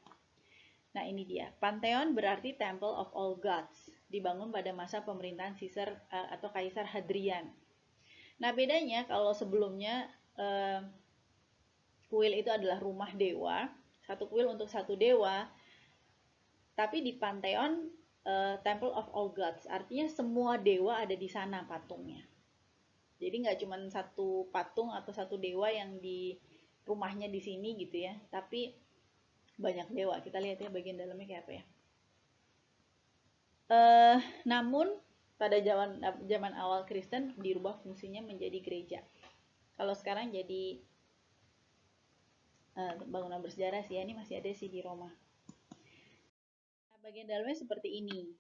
Nah, ini dia. Pantheon berarti Temple of All Gods, dibangun pada masa pemerintahan Caesar atau Kaisar Hadrian. Nah, bedanya kalau sebelumnya kuil itu adalah rumah dewa, satu kuil untuk satu dewa, tapi di Pantheon Temple of All Gods, artinya semua dewa ada di sana patungnya. Jadi nggak cuma satu patung atau satu dewa yang di rumahnya di sini gitu ya, tapi banyak dewa. Kita lihat ya bagian dalamnya kayak apa ya. Namun pada zaman awal Kristen dirubah fungsinya menjadi gereja. Kalau sekarang jadi bangunan bersejarah sih ya, ini masih ada sih di Roma. Nah, bagian dalamnya seperti ini.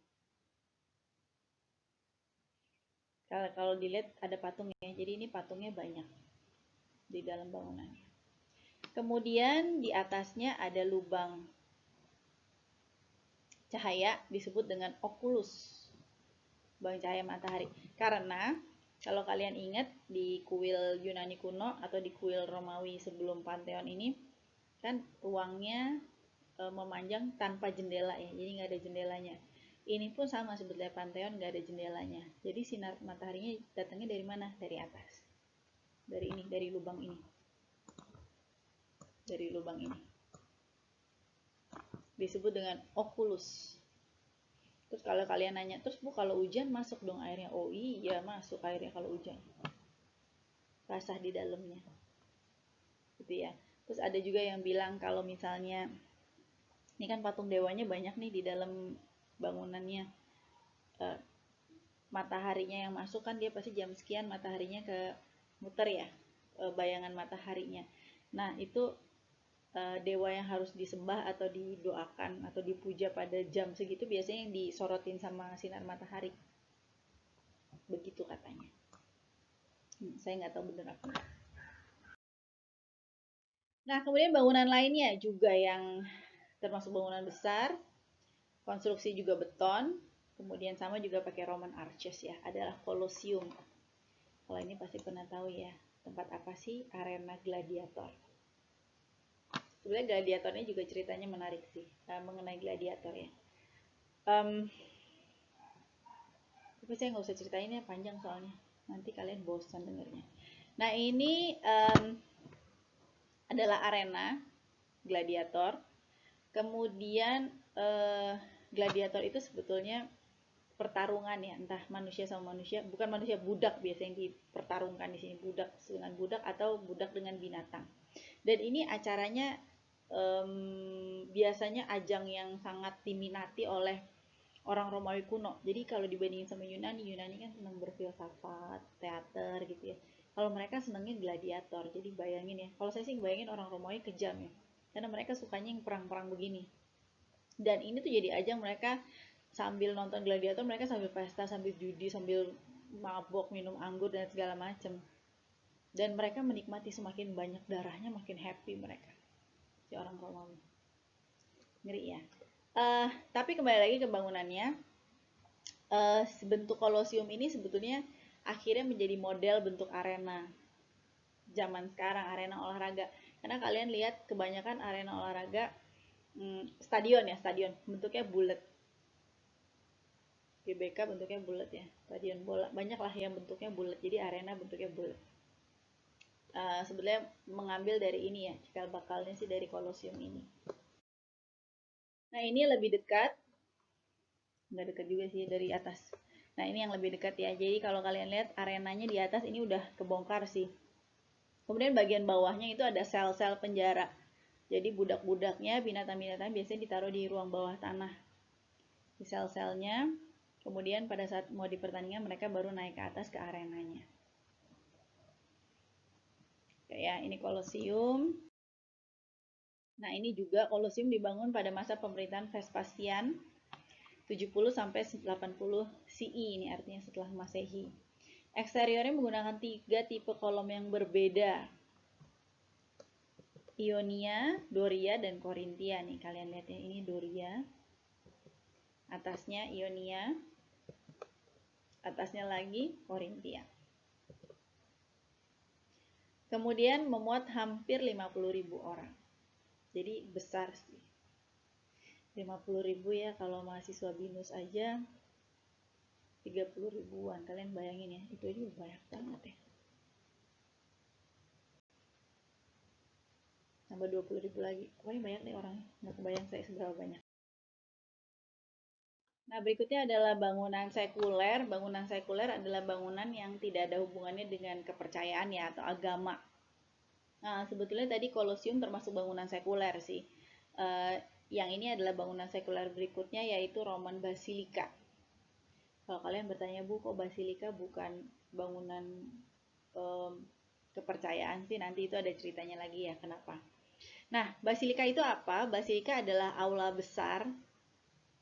Kalau dilihat ada patungnya, jadi ini patungnya banyak di dalam bangunan. Kemudian di atasnya ada lubang cahaya disebut dengan oculus, lubang cahaya matahari. Karena kalau kalian ingat di kuil Yunani kuno atau di kuil Romawi sebelum Pantheon ini, kan ruangnya memanjang tanpa jendela ya, jadi nggak ada jendelanya. Ini pun sama sebetulnya, Pantheon nggak ada jendelanya. Jadi sinar mataharinya datangnya dari mana? Dari atas. Dari ini, dari lubang ini. Dari lubang ini. Disebut dengan oculus. Terus kalau kalian nanya, terus Bu kalau hujan masuk dong airnya? Oh iya masuk airnya kalau hujan. Basah di dalamnya. Gitu ya. Terus ada juga yang bilang kalau misalnya, ini kan patung dewanya banyak nih di dalam bangunannya. Mataharinya yang masuk kan dia pasti jam sekian mataharinya ke muter ya, bayangan mataharinya. Nah itu dewa yang harus disembah atau didoakan atau dipuja pada jam segitu biasanya yang disorotin sama sinar matahari, begitu katanya. Saya nggak tahu benar apa. Nah kemudian bangunan lainnya juga yang termasuk bangunan besar, konstruksi juga beton, kemudian sama juga pakai Roman arches ya, adalah Colosseum. Kalau ini pasti pernah tahu ya, tempat apa sih? Arena gladiator. Sebenarnya gladiatornya juga ceritanya menarik sih, mengenai gladiator ya. Tapi saya nggak usah ceritain ya, panjang soalnya. Nanti kalian bosan dengernya. Nah ini adalah arena gladiator. Kemudian gladiator itu sebetulnya pertarungan ya, entah manusia sama manusia, bukan manusia, budak biasanya yang dipertarungkan di sini, budak dengan budak atau budak dengan binatang. Dan ini acaranya biasanya ajang yang sangat diminati oleh orang Romawi kuno. Jadi kalau dibandingin sama Yunani, Yunani kan senang berfilsafat, teater gitu ya. Kalau mereka senangnya gladiator. Jadi bayangin ya, kalau saya sih bayangin orang Romawi kejam ya, karena mereka sukanya yang perang-perang begini. Dan ini tuh jadi ajang mereka sambil nonton gladiator, mereka sambil pesta, sambil judi, sambil mabok, minum anggur dan segala macam. Dan mereka menikmati, semakin banyak darahnya makin happy mereka, si orang Romawi. Ngeri ya. Tapi kembali lagi ke bangunannya. Bentuk Kolosium ini sebetulnya akhirnya menjadi model bentuk arena zaman sekarang, arena olahraga. Karena kalian lihat kebanyakan arena olahraga, stadion ya, stadion bentuknya bulat. GBK bentuknya bulat ya, stadion bola banyak lah yang bentuknya bulat, jadi arena bentuknya bulat. Sebenarnya mengambil dari ini ya, cikal bakalnya sih dari Kolosium ini. Nah ini lebih dekat, nggak dekat juga sih dari atas. Nah ini yang lebih dekat ya, jadi kalau kalian lihat arenanya di atas ini udah kebongkar sih. Kemudian bagian bawahnya itu ada sel-sel penjara. Jadi budak-budaknya, binatang-binatang biasanya ditaruh di ruang bawah tanah, di sel-selnya. Kemudian pada saat mau di pertandingan mereka baru naik ke atas ke arenanya. Oke ya, ini Kolosium. Nah ini juga Kolosium dibangun pada masa pemerintahan Vespasian 70 sampai 80 CE, ini artinya setelah Masehi. Eksteriornya menggunakan 3 tipe kolom yang berbeda. Ionia, Doria, dan Korintia nih, kalian lihat ya, ini Doria. Atasnya Ionia. Atasnya lagi Korintia. Kemudian memuat hampir 50.000 orang. Jadi besar sih. 50.000 ya, kalau mahasiswa BINUS aja 30 ribuan. Kalian bayangin ya, itu aja banyak banget ya. Tambah 20.000 lagi. Pokoknya banyak nih orangnya. Nggak kebayang saya seberapa banyak. Nah, berikutnya adalah bangunan sekuler. Bangunan sekuler adalah bangunan yang tidak ada hubungannya dengan kepercayaan ya, atau agama. Nah, sebetulnya tadi Kolosium termasuk bangunan sekuler sih. Yang ini adalah bangunan sekuler berikutnya, yaitu Roman Basilika. Kalau kalian bertanya, Bu, kok Basilika bukan bangunan kepercayaan sih? Nanti itu ada ceritanya lagi ya, kenapa. Nah, Basilika itu apa? Basilika adalah aula besar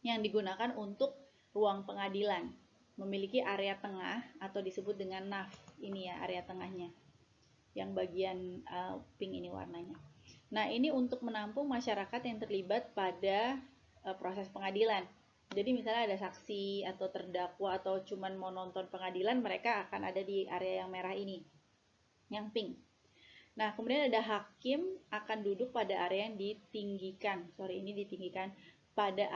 yang digunakan untuk ruang pengadilan. memiliki area tengah atau disebut dengan naf. Ini ya area tengahnya, yang bagian pink ini warnanya. Nah, ini untuk menampung masyarakat yang terlibat pada proses pengadilan. Jadi misalnya ada saksi atau terdakwa atau cuman mau nonton pengadilan, mereka akan ada di area yang merah ini, yang pink. Nah, kemudian ada hakim akan duduk pada area yang ditinggikan. Ini ditinggikan pada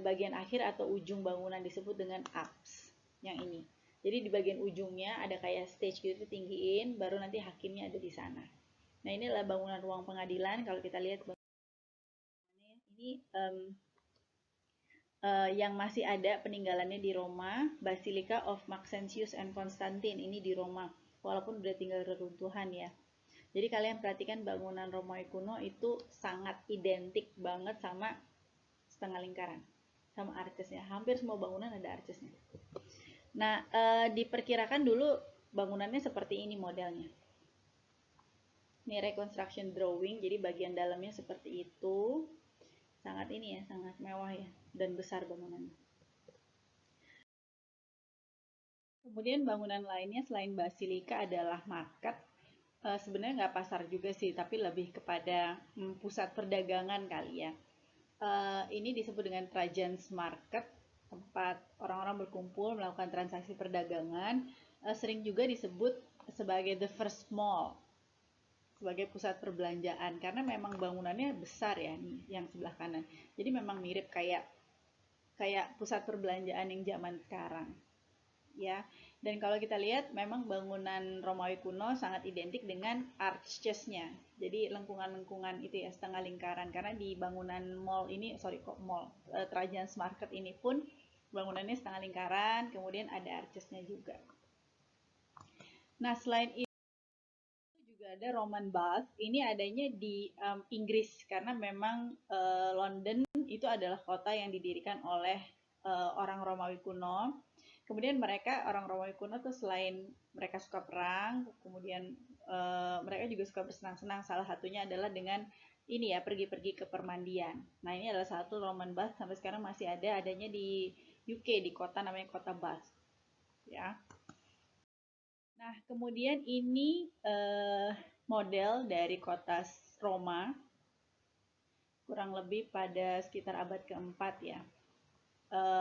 bagian akhir atau ujung bangunan, disebut dengan apse. Yang ini. Jadi di bagian ujungnya ada kayak stage gitu, tinggiin, baru nanti hakimnya ada di sana. Nah, ini adalah bangunan ruang pengadilan. Kalau kita lihat ini yang masih ada peninggalannya di Roma, Basilica of Maxentius and Constantine, ini di Roma, walaupun udah tinggal reruntuhan ya. Jadi kalian perhatikan bangunan Romawi kuno itu sangat identik banget sama setengah lingkaran, sama archesnya. Hampir semua bangunan ada archesnya. Nah, diperkirakan dulu bangunannya seperti ini modelnya. Ini reconstruction drawing, jadi bagian dalamnya seperti itu. Sangat ini ya, sangat mewah ya, dan besar bangunannya. Kemudian bangunan lainnya selain basilika adalah market. Sebenarnya nggak pasar juga sih, tapi lebih kepada pusat perdagangan kali ya. Ini disebut dengan Trajan's Market, tempat orang-orang berkumpul melakukan transaksi perdagangan. Sering juga disebut sebagai the first mall, sebagai pusat perbelanjaan, karena memang bangunannya besar ya, nih yang sebelah kanan. Jadi memang mirip kayak pusat perbelanjaan yang zaman sekarang. Ya, dan kalau kita lihat memang bangunan Romawi kuno sangat identik dengan arches-nya. Jadi lengkungan-lengkungan itu ya, setengah lingkaran, karena di bangunan mall ini, Trajan's Market ini pun bangunannya setengah lingkaran, kemudian ada arches-nya juga. Nah, selain itu juga ada Roman Bath. Ini adanya di Inggris, karena memang London itu adalah kota yang didirikan oleh orang Romawi kuno. Kemudian orang Romawi kuno tuh selain mereka suka perang, kemudian mereka juga suka bersenang-senang. Salah satunya adalah dengan ini ya, pergi-pergi ke permandian. Nah, ini adalah satu Roman Bath, sampai sekarang masih adanya di UK, di kota namanya kota Bath. Ya. Nah, kemudian ini model dari kota Roma, kurang lebih pada sekitar abad keempat ya.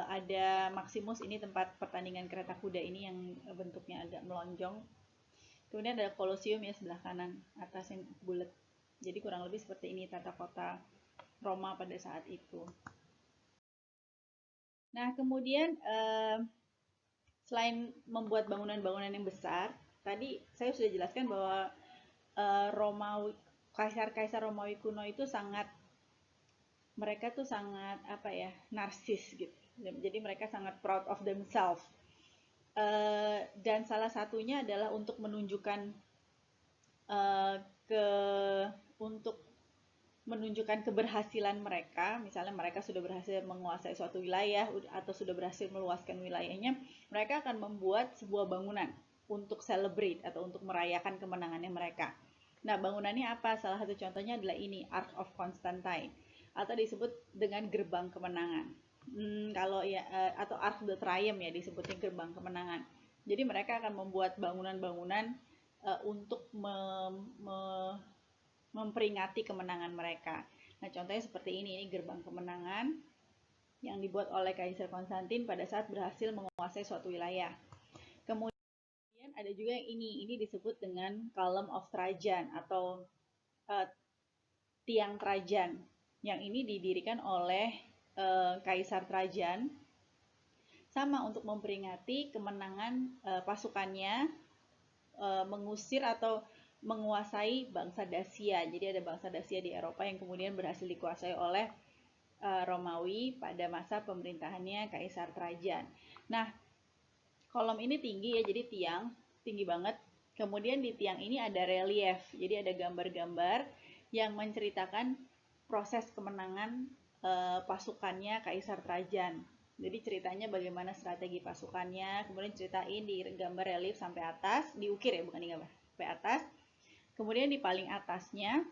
Ada Maximus, ini tempat pertandingan kereta kuda ini yang bentuknya agak melonjong. Kemudian ada Colosseum ya sebelah kanan, atas yang bulat. Jadi kurang lebih seperti ini tata kota Roma pada saat itu. Nah, kemudian selain membuat bangunan-bangunan yang besar, tadi saya sudah jelaskan bahwa kaisar-kaisar Romawi kuno itu mereka tuh sangat apa ya, narsis gitu. Jadi mereka sangat proud of themselves. Dan salah satunya adalah untuk menunjukkan keberhasilan mereka. Misalnya mereka sudah berhasil menguasai suatu wilayah atau sudah berhasil meluaskan wilayahnya, mereka akan membuat sebuah bangunan untuk celebrate atau untuk merayakan kemenangannya mereka. Nah, bangunannya apa? Salah satu contohnya adalah ini, Arch of Constantine, atau disebut dengan gerbang kemenangan. Kalau ya atau Arch of the Triumph ya, disebutnya gerbang kemenangan. Jadi mereka akan membuat bangunan-bangunan untuk memperingati kemenangan mereka. Nah, contohnya seperti ini gerbang kemenangan yang dibuat oleh Kaisar Konstantin pada saat berhasil menguasai suatu wilayah. Kemudian ada juga yang ini disebut dengan Column of Trajan atau tiang Trajan. Yang ini didirikan oleh Kaisar Trajan sama untuk memperingati kemenangan pasukannya mengusir atau menguasai bangsa Dacia. Jadi ada bangsa Dacia di Eropa yang kemudian berhasil dikuasai oleh Romawi pada masa pemerintahannya Kaisar Trajan. Nah, kolom ini tinggi ya, jadi tiang tinggi banget. Kemudian di tiang ini ada relief, jadi ada gambar-gambar yang menceritakan proses kemenangan pasukannya Kaisar Trajan. Jadi ceritanya bagaimana strategi pasukannya, kemudian ceritain di gambar relief sampai atas, diukir ya, bukan di gambar, sampai atas. Kemudian di paling atasnya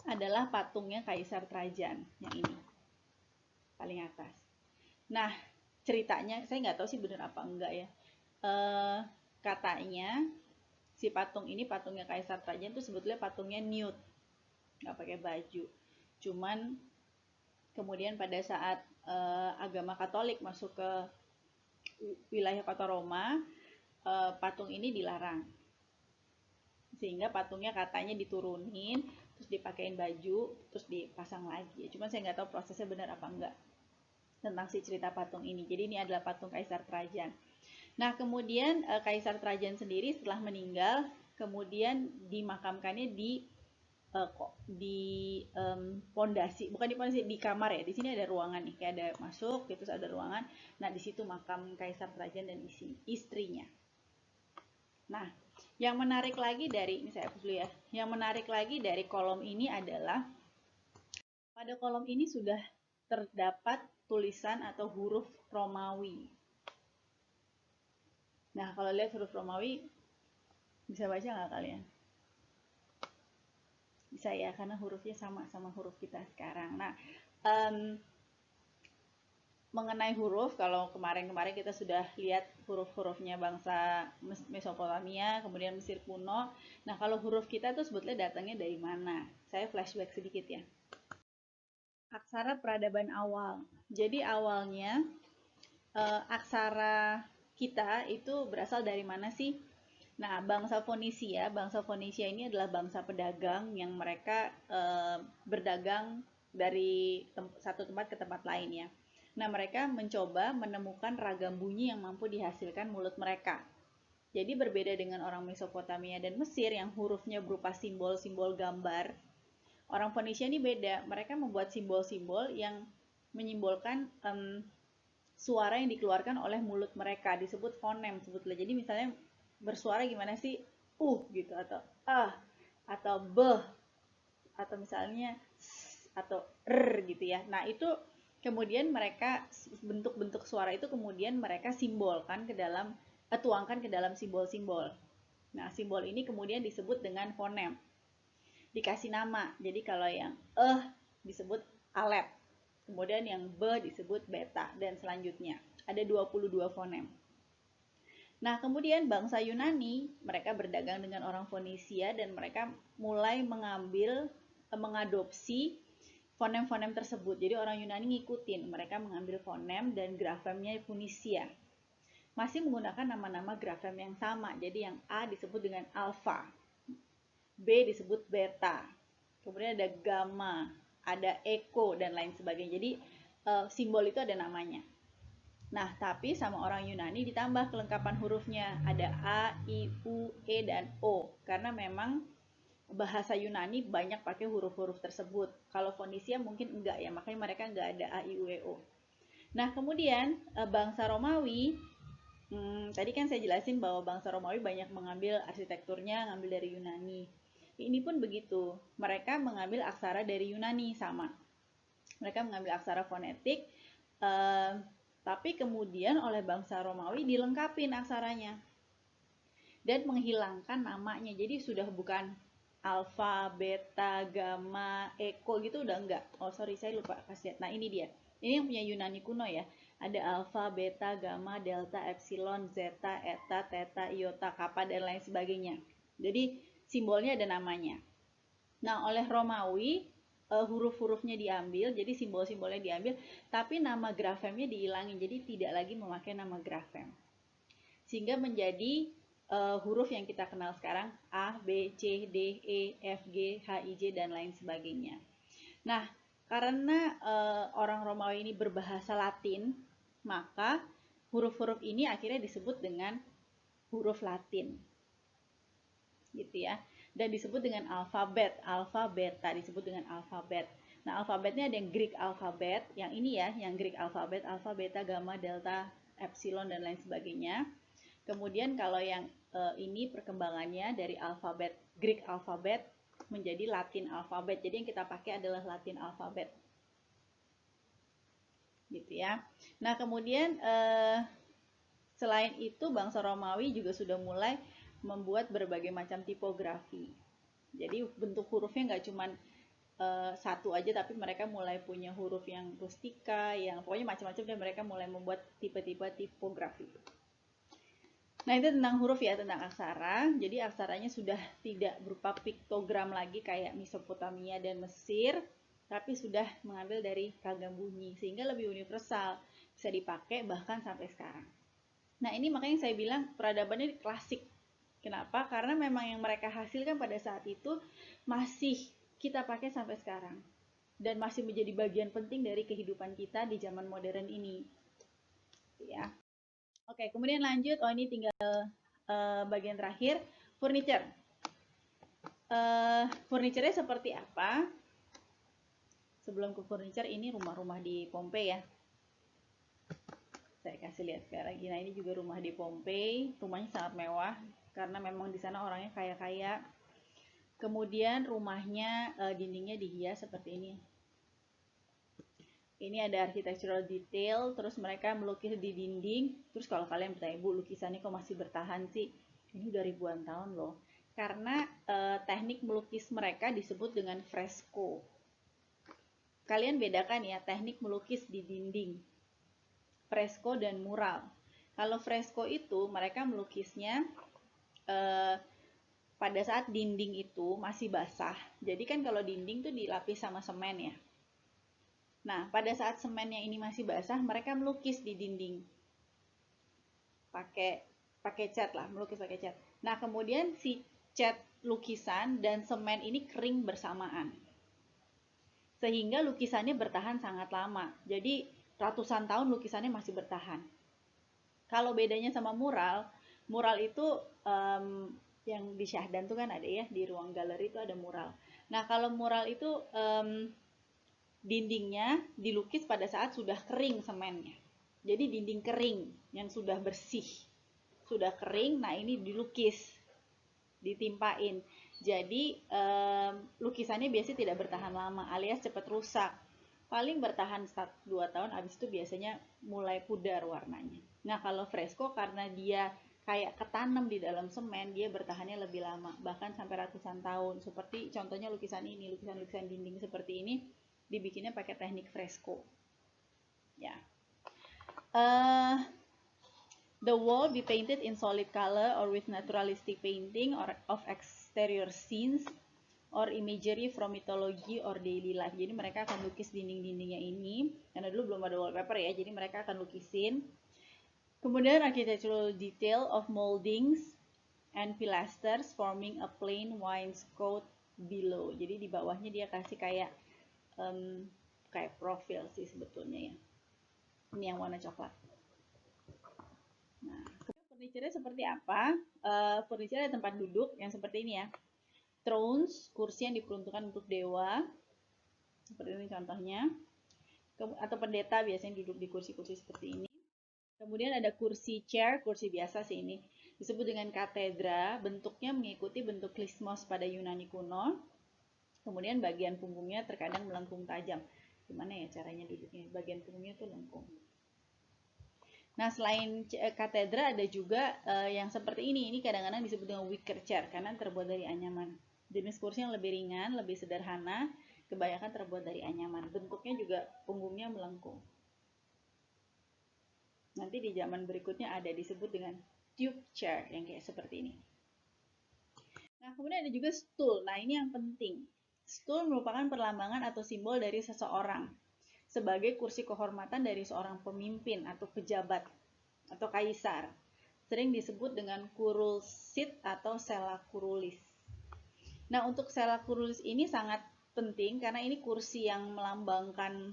adalah patungnya Kaisar Trajan, yang ini, paling atas. Nah, ceritanya, saya nggak tahu sih bener apa enggak ya. Katanya si patung ini, patungnya Kaisar Trajan itu sebetulnya patungnya nude, nggak pakai baju. Cuman kemudian pada saat agama Katolik masuk ke wilayah kota Roma, patung ini dilarang. Sehingga patungnya katanya diturunin, terus dipakein baju, terus dipasang lagi. Cuman saya nggak tahu prosesnya benar apa enggak tentang si cerita patung ini. Jadi ini adalah patung Kaisar Trajan. Nah, kemudian Kaisar Trajan sendiri setelah meninggal, kemudian dimakamkannya di pondasi, bukan di pondasi, di kamar ya. Di sini ada ruangan nih, kayak ada masuk, terus ada ruangan. Nah, di situ makam Kaisar Trajan dan istrinya. Nah, yang menarik lagi dari, ini saya hapus dulu ya. Yang menarik lagi dari kolom ini adalah pada kolom ini sudah terdapat tulisan atau huruf Romawi. Nah, kalau lihat huruf Romawi, bisa baca nggak kalian? Bisa ya, karena hurufnya sama huruf kita sekarang. Nah, mengenai huruf, kalau kemarin-kemarin kita sudah lihat huruf-hurufnya bangsa Mesopotamia, kemudian Mesir kuno. Nah, kalau huruf kita tuh sebetulnya datangnya dari mana? Saya flashback sedikit ya. Aksara peradaban awal. Jadi awalnya aksara kita itu berasal dari mana sih? Nah, bangsa Fonisia ini adalah bangsa pedagang yang mereka berdagang dari satu tempat ke tempat lain ya. Nah, mereka mencoba menemukan ragam bunyi yang mampu dihasilkan mulut mereka. Jadi berbeda dengan orang Mesopotamia dan Mesir yang hurufnya berupa simbol-simbol gambar. Orang Fonisia ini beda, mereka membuat simbol-simbol yang menyimbolkan suara yang dikeluarkan oleh mulut mereka, disebut fonem sebetulnya. Jadi misalnya bersuara gimana sih? Gitu, atau atau beh, atau misalnya atau gitu ya. Nah, itu kemudian mereka bentuk-bentuk suara itu kemudian mereka simbolkan ke dalam tuangkan ke dalam simbol-simbol. Nah, simbol ini kemudian disebut dengan fonem. Dikasih nama. Jadi kalau yang disebut alef. Kemudian yang be disebut beta dan selanjutnya. Ada 22 fonem. Nah, kemudian bangsa Yunani, mereka berdagang dengan orang Fonisia dan mereka mulai mengadopsi fonem-fonem tersebut. Jadi orang Yunani ngikutin, mereka mengambil fonem dan grafemnya Fonisia. Masih menggunakan nama-nama grafem yang sama. Jadi yang A disebut dengan alfa, B disebut beta, kemudian ada gamma, ada echo dan lain sebagainya. Jadi simbol itu ada namanya. Nah, tapi sama orang Yunani ditambah kelengkapan hurufnya. Ada A, I, U, E, dan O. Karena memang bahasa Yunani banyak pakai huruf-huruf tersebut. Kalau Fonisia mungkin enggak ya, makanya mereka enggak ada A, I, U, E, O. Nah, kemudian bangsa Romawi, tadi kan saya jelasin bahwa bangsa Romawi banyak mengambil arsitekturnya, ngambil dari Yunani. Ini pun begitu, mereka mengambil aksara dari Yunani sama. Mereka mengambil aksara fonetik, tapi kemudian oleh bangsa Romawi dilengkapin aksaranya dan menghilangkan namanya. Jadi sudah bukan alfa, beta, gamma, echo gitu udah enggak. Oh sorry, saya lupa kasih lihat. Nah ini dia. Ini yang punya Yunani kuno ya. Ada alfa, beta, gamma, delta, epsilon, zeta, eta, theta, iota, kappa, dan lain sebagainya. Jadi simbolnya ada namanya. Nah oleh Romawi huruf-hurufnya diambil, jadi simbol-simbolnya diambil, tapi nama grafemnya dihilangin, jadi tidak lagi memakai nama grafem. Sehingga menjadi huruf yang kita kenal sekarang, A, B, C, D, E, F, G, H, I, J, dan lain sebagainya. Nah, karena orang Romawi ini berbahasa Latin, maka huruf-huruf ini akhirnya disebut dengan huruf Latin. Gitu ya. Dan disebut dengan alfabet, alfa, beta, disebut dengan alfabet. Nah, alfabetnya ada yang Greek alfabet, yang ini ya, yang Greek alfabet, alfa, beta, gamma, delta, epsilon, dan lain sebagainya. Kemudian kalau yang ini perkembangannya dari alfabet Greek alfabet menjadi Latin alfabet. Jadi yang kita pakai adalah Latin alfabet. Gitu ya. Nah, kemudian selain itu bangsa Romawi juga sudah mulai membuat berbagai macam tipografi. Jadi bentuk hurufnya nggak cuma satu aja, tapi mereka mulai punya huruf yang rustika, yang pokoknya macam-macam, dan mereka mulai membuat tipe-tipe tipografi. Nah, itu tentang huruf ya, tentang aksara. Jadi aksaranya sudah tidak berupa piktogram lagi kayak Mesopotamia dan Mesir, tapi sudah mengambil dari ragam bunyi, sehingga lebih universal, bisa dipakai bahkan sampai sekarang. Nah, ini makanya saya bilang peradabannya klasik. Kenapa? Karena memang yang mereka hasilkan pada saat itu masih kita pakai sampai sekarang, dan masih menjadi bagian penting dari kehidupan kita di zaman modern ini. Ya. Oke, kemudian lanjut. Oh, ini tinggal bagian terakhir, furniture. Furniture-nya seperti apa? Sebelum ke furniture, ini rumah-rumah di Pompei ya. Saya kasih lihat sekali lagi. Nah, ini juga rumah di Pompei. Rumahnya sangat mewah karena memang di sana orangnya kaya-kaya. Kemudian rumahnya dindingnya dihias seperti ini. Ini ada architectural detail, terus mereka melukis di dinding. Terus kalau kalian bertanya, Bu, lukisannya kok masih bertahan sih? Ini udah ribuan tahun loh. Karena teknik melukis mereka disebut dengan fresco. Kalian bedakan ya teknik melukis di dinding, fresco dan mural. Kalau fresco itu mereka melukisnya pada saat dinding itu masih basah. Jadi kan kalau dinding tuh dilapis sama semen ya. Nah, pada saat semennya ini masih basah, mereka melukis di dinding. Pakai cat lah, melukis pakai cat. Nah, kemudian si cat lukisan dan semen ini kering bersamaan. Sehingga lukisannya bertahan sangat lama. Jadi, ratusan tahun lukisannya masih bertahan. Kalau bedanya sama mural, mural itu yang di Syahdan tuh kan ada ya, di ruang galeri itu ada mural. Nah, kalau mural itu dindingnya dilukis pada saat sudah kering semennya. Jadi dinding kering yang sudah bersih, sudah kering, nah ini dilukis, ditimpain. Jadi lukisannya biasanya tidak bertahan lama alias cepat rusak. Paling bertahan 1-2 tahun, habis itu biasanya mulai pudar warnanya. Nah, kalau fresco karena dia kayak ketanam di dalam semen, dia bertahannya lebih lama, bahkan sampai ratusan tahun. Seperti contohnya lukisan ini, lukisan-lukisan dinding seperti ini dibikinnya pakai teknik fresco. Ya. The wall be painted in solid color or with naturalistic painting or of exterior scenes or imagery from mythology or daily life. Jadi mereka akan lukis dinding-dindingnya ini. Karena dulu belum ada wallpaper ya, jadi mereka akan lukisin. Kemudian architectural detail of moldings and pilasters forming a plain wainscot below. Jadi di bawahnya dia kasih kayak profil sih sebetulnya ya. Ini yang warna coklat. Nah, furniture-nya seperti apa? Furniture ada tempat duduk yang seperti ini ya. Thrones, kursi yang diperuntukkan untuk dewa. Seperti ini contohnya. Atau pendeta biasanya duduk di kursi-kursi seperti ini. Kemudian ada kursi chair, kursi biasa sih ini. Disebut dengan katedra, bentuknya mengikuti bentuk klismos pada Yunani kuno. Kemudian bagian punggungnya terkadang melengkung tajam. Gimana ya caranya duduknya? Bagian punggungnya tuh lengkung. Nah, selain katedra ada juga yang seperti ini. Ini kadang-kadang disebut dengan wicker chair karena terbuat dari anyaman. Jenis kursi yang lebih ringan, lebih sederhana, kebanyakan terbuat dari anyaman. Bentuknya juga punggungnya melengkung. Nanti di zaman berikutnya ada disebut dengan tube chair yang kayak seperti ini. Nah, kemudian ada juga stool. Nah, ini yang penting. Stool merupakan perlambangan atau simbol dari seseorang sebagai kursi kehormatan dari seorang pemimpin atau pejabat atau kaisar. Sering disebut dengan curul seat atau sella curulis. Nah, untuk sella curulis ini sangat penting karena ini kursi yang melambangkan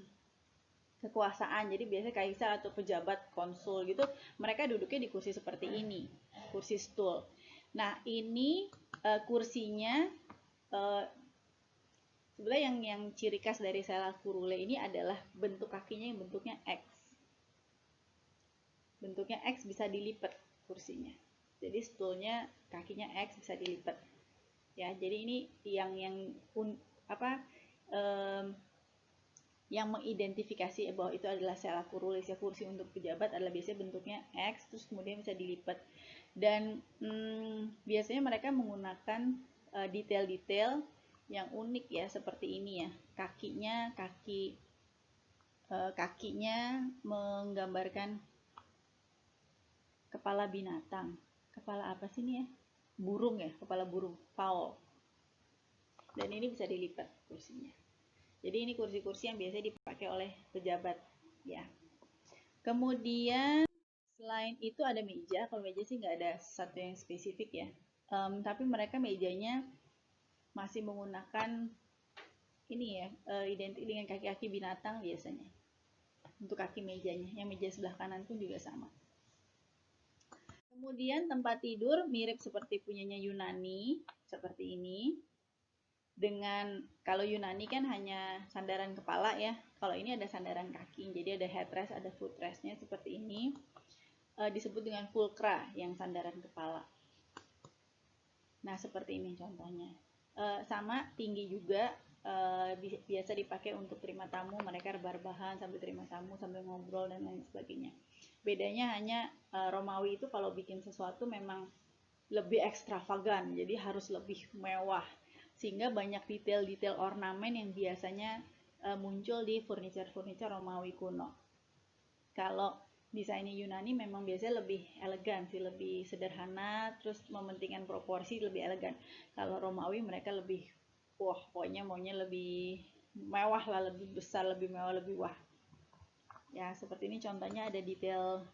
kekuasaan. Jadi biasanya kaisar atau pejabat, konsul gitu, mereka duduknya di kursi seperti ini, kursi stool. Nah, ini kursinya sebenarnya yang ciri khas dari sella curule ini adalah bentuk kakinya yang bentuknya X. Bentuknya X bisa dilipat kursinya. Jadi stoolnya kakinya X bisa dilipat. Ya, jadi ini yang mengidentifikasi bahwa itu adalah sella curulis ya, kursi untuk pejabat adalah biasanya bentuknya X terus kemudian bisa dilipat. Dan biasanya mereka menggunakan detail-detail yang unik ya, seperti ini ya. Kakinya menggambarkan kepala binatang. Kepala apa sih ini ya? Burung ya, kepala burung, fowl. Dan ini bisa dilipat kursinya. Jadi ini kursi-kursi yang biasanya dipakai oleh pejabat ya. Kemudian selain itu ada meja. Kalau meja sih nggak ada satu yang spesifik ya. Tapi mereka mejanya masih menggunakan ini ya, identik dengan kaki-kaki binatang biasanya. Untuk kaki mejanya, yang meja sebelah kanan pun juga sama. Kemudian tempat tidur mirip seperti punyanya Yunani, seperti ini. Dengan kalau Yunani kan hanya sandaran kepala ya, kalau ini ada sandaran kaki, jadi ada headrest, ada footrestnya seperti ini. Disebut dengan fulcra yang sandaran kepala. Nah seperti ini contohnya. Sama tinggi juga, biasa dipakai untuk terima tamu, mereka rebahan sambil terima tamu, sambil ngobrol dan lain sebagainya. Bedanya hanya Romawi itu kalau bikin sesuatu memang lebih ekstravagan, jadi harus lebih mewah. Sehingga banyak detail-detail ornamen yang biasanya muncul di furniture-furniture Romawi kuno. Kalau desainnya Yunani memang biasanya lebih elegan sih, lebih sederhana, terus mementingkan proporsi, lebih elegan. Kalau Romawi mereka lebih, wah pokoknya maunya lebih mewah lah, lebih besar, lebih mewah, lebih wah. Ya seperti ini contohnya ada detail,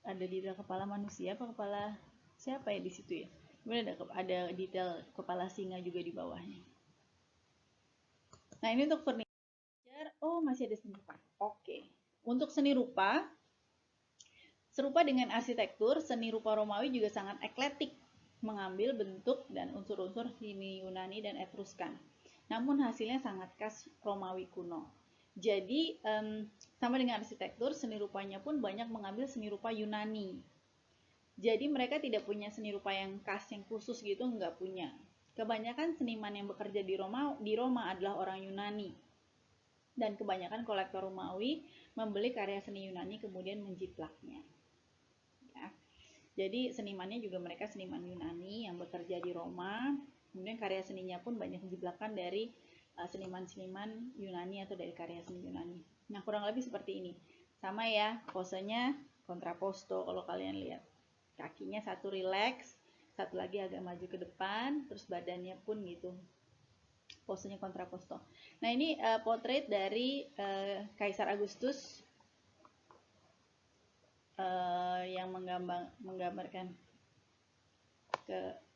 ada detail kepala manusia apa kepala siapa ya di situ ya. Kemudian ada detail kepala singa juga di bawahnya. Nah ini untuk furniture. Oh masih ada seni rupa. Oke. Untuk seni rupa, serupa dengan arsitektur, seni rupa Romawi juga sangat ekletik, mengambil bentuk dan unsur-unsur seni Yunani dan Etruskan. Namun hasilnya sangat khas Romawi kuno. Jadi sama dengan arsitektur, seni rupanya pun banyak mengambil seni rupa Yunani. Jadi mereka tidak punya seni rupa yang khas, yang khusus gitu, nggak punya. Kebanyakan seniman yang bekerja di Roma adalah orang Yunani. Dan kebanyakan kolektor Romawi membeli karya seni Yunani kemudian menjiplaknya. Ya. Jadi senimannya juga mereka seniman Yunani yang bekerja di Roma. Kemudian karya seninya pun banyak dijiplakkan dari seniman-seniman Yunani atau dari karya seni Yunani. Nah kurang lebih seperti ini. Sama ya, posenya kontraposto kalau kalian lihat. Kakinya satu rileks, satu lagi agak maju ke depan, terus badannya pun gitu. Posenya kontraposto. Nah ini potret dari Kaisar Agustus yang menggambarkan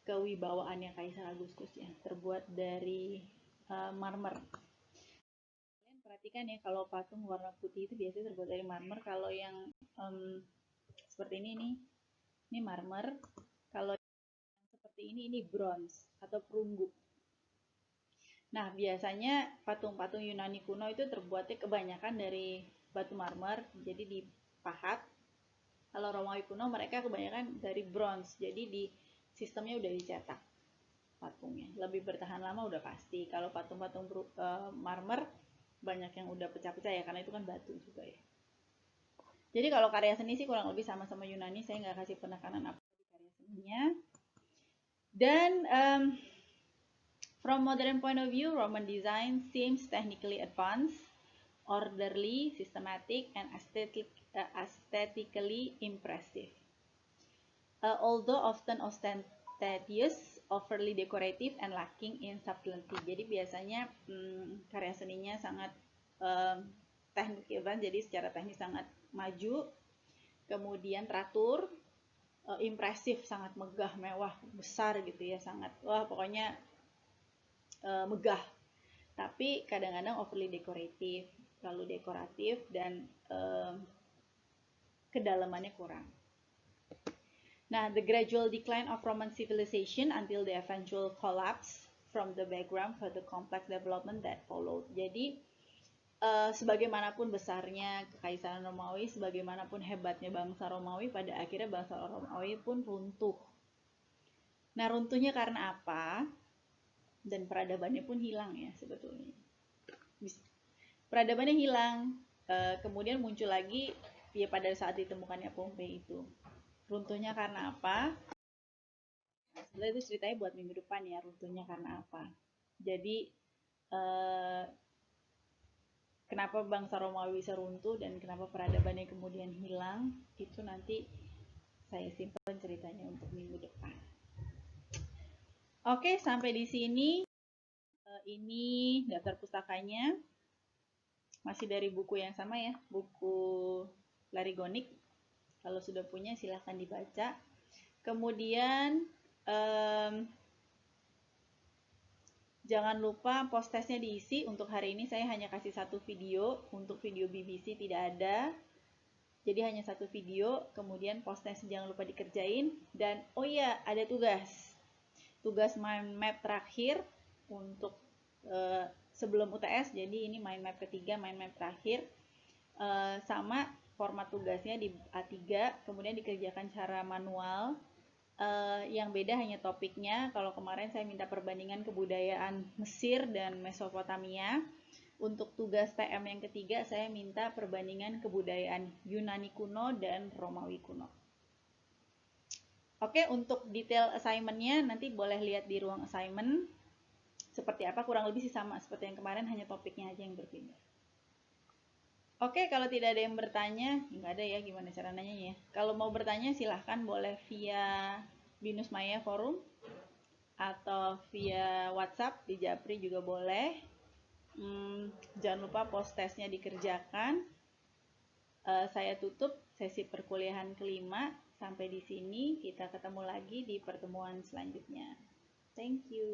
kewibawaannya Kaisar Agustus ya, terbuat dari marmer. Kalian perhatikan ya, kalau patung warna putih itu biasanya terbuat dari marmer. Kalau yang seperti ini marmer. Kalau yang seperti ini bronze atau perunggu. Nah, biasanya patung-patung Yunani kuno itu terbuatnya kebanyakan dari batu marmer, jadi dipahat. Kalau Romawi kuno mereka kebanyakan dari bronze, jadi di sistemnya udah dicetak patungnya. Lebih bertahan lama udah pasti. Kalau patung-patung marmer banyak yang udah pecah-pecah ya, karena itu kan batu juga ya. Jadi kalau karya seni sih kurang lebih sama-sama Yunani, saya nggak kasih penekanan apa di karya seninya. Dan from modern point of view, Roman design seems technically advanced, orderly, systematic, and aesthetically impressive. Although often ostentatious, overly decorative, and lacking in subtlety. Jadi biasanya karya seninya sangat teknik advance, jadi secara teknis sangat maju, kemudian teratur, impresif, sangat megah, mewah, besar gitu ya, sangat wah pokoknya megah. Tapi kadang-kadang overly decorative, terlalu dekoratif, dan kedalamannya kurang. Nah, the gradual decline of Roman civilization until the eventual collapse from the background for the complex development that followed. Jadi sebagaimanapun besarnya kekaisaran Romawi, sebagaimanapun hebatnya bangsa Romawi, pada akhirnya bangsa Romawi pun runtuh. Nah, runtuhnya karena apa? Dan peradabannya pun hilang ya sebetulnya. Peradabannya hilang, kemudian muncul lagi ya pada saat ditemukannya Pompei itu. Runtuhnya karena apa? Sebenarnya itu ceritanya buat minggu depan ya, runtuhnya karena apa. Jadi eh, kenapa bangsa Romawi bisa runtuh dan kenapa peradabannya kemudian hilang, itu nanti saya simpan ceritanya untuk minggu depan. Oke, sampai di sini. Ini daftar pustakanya. Masih dari buku yang sama ya, buku Larigonik. Kalau sudah punya silahkan dibaca. Kemudian jangan lupa post testnya diisi. Untuk hari ini saya hanya kasih satu video. Untuk video BBC tidak ada. Jadi hanya satu video. Kemudian post test jangan lupa dikerjain. Dan oh iya, ada tugas. Tugas mind map terakhir untuk sebelum UTS. Jadi ini mind map ketiga, mind map terakhir. Sama format tugasnya di A3, kemudian dikerjakan secara manual. Yang beda hanya topiknya. Kalau kemarin saya minta perbandingan kebudayaan Mesir dan Mesopotamia. Untuk tugas TM yang ketiga saya minta perbandingan kebudayaan Yunani kuno dan Romawi kuno. Oke, untuk detail assignment-nya nanti boleh lihat di ruang assignment. Seperti apa, kurang lebih sih sama seperti yang kemarin, hanya topiknya aja yang berbeda. Oke, kalau tidak ada yang bertanya, nggak ada ya, gimana cara nanyanya ya. Kalau mau bertanya silahkan boleh via Binus Maya Forum atau via WhatsApp di Japri juga boleh. Jangan lupa post testnya dikerjakan. Saya tutup sesi perkuliahan kelima. Sampai di sini, kita ketemu lagi di pertemuan selanjutnya. Thank you.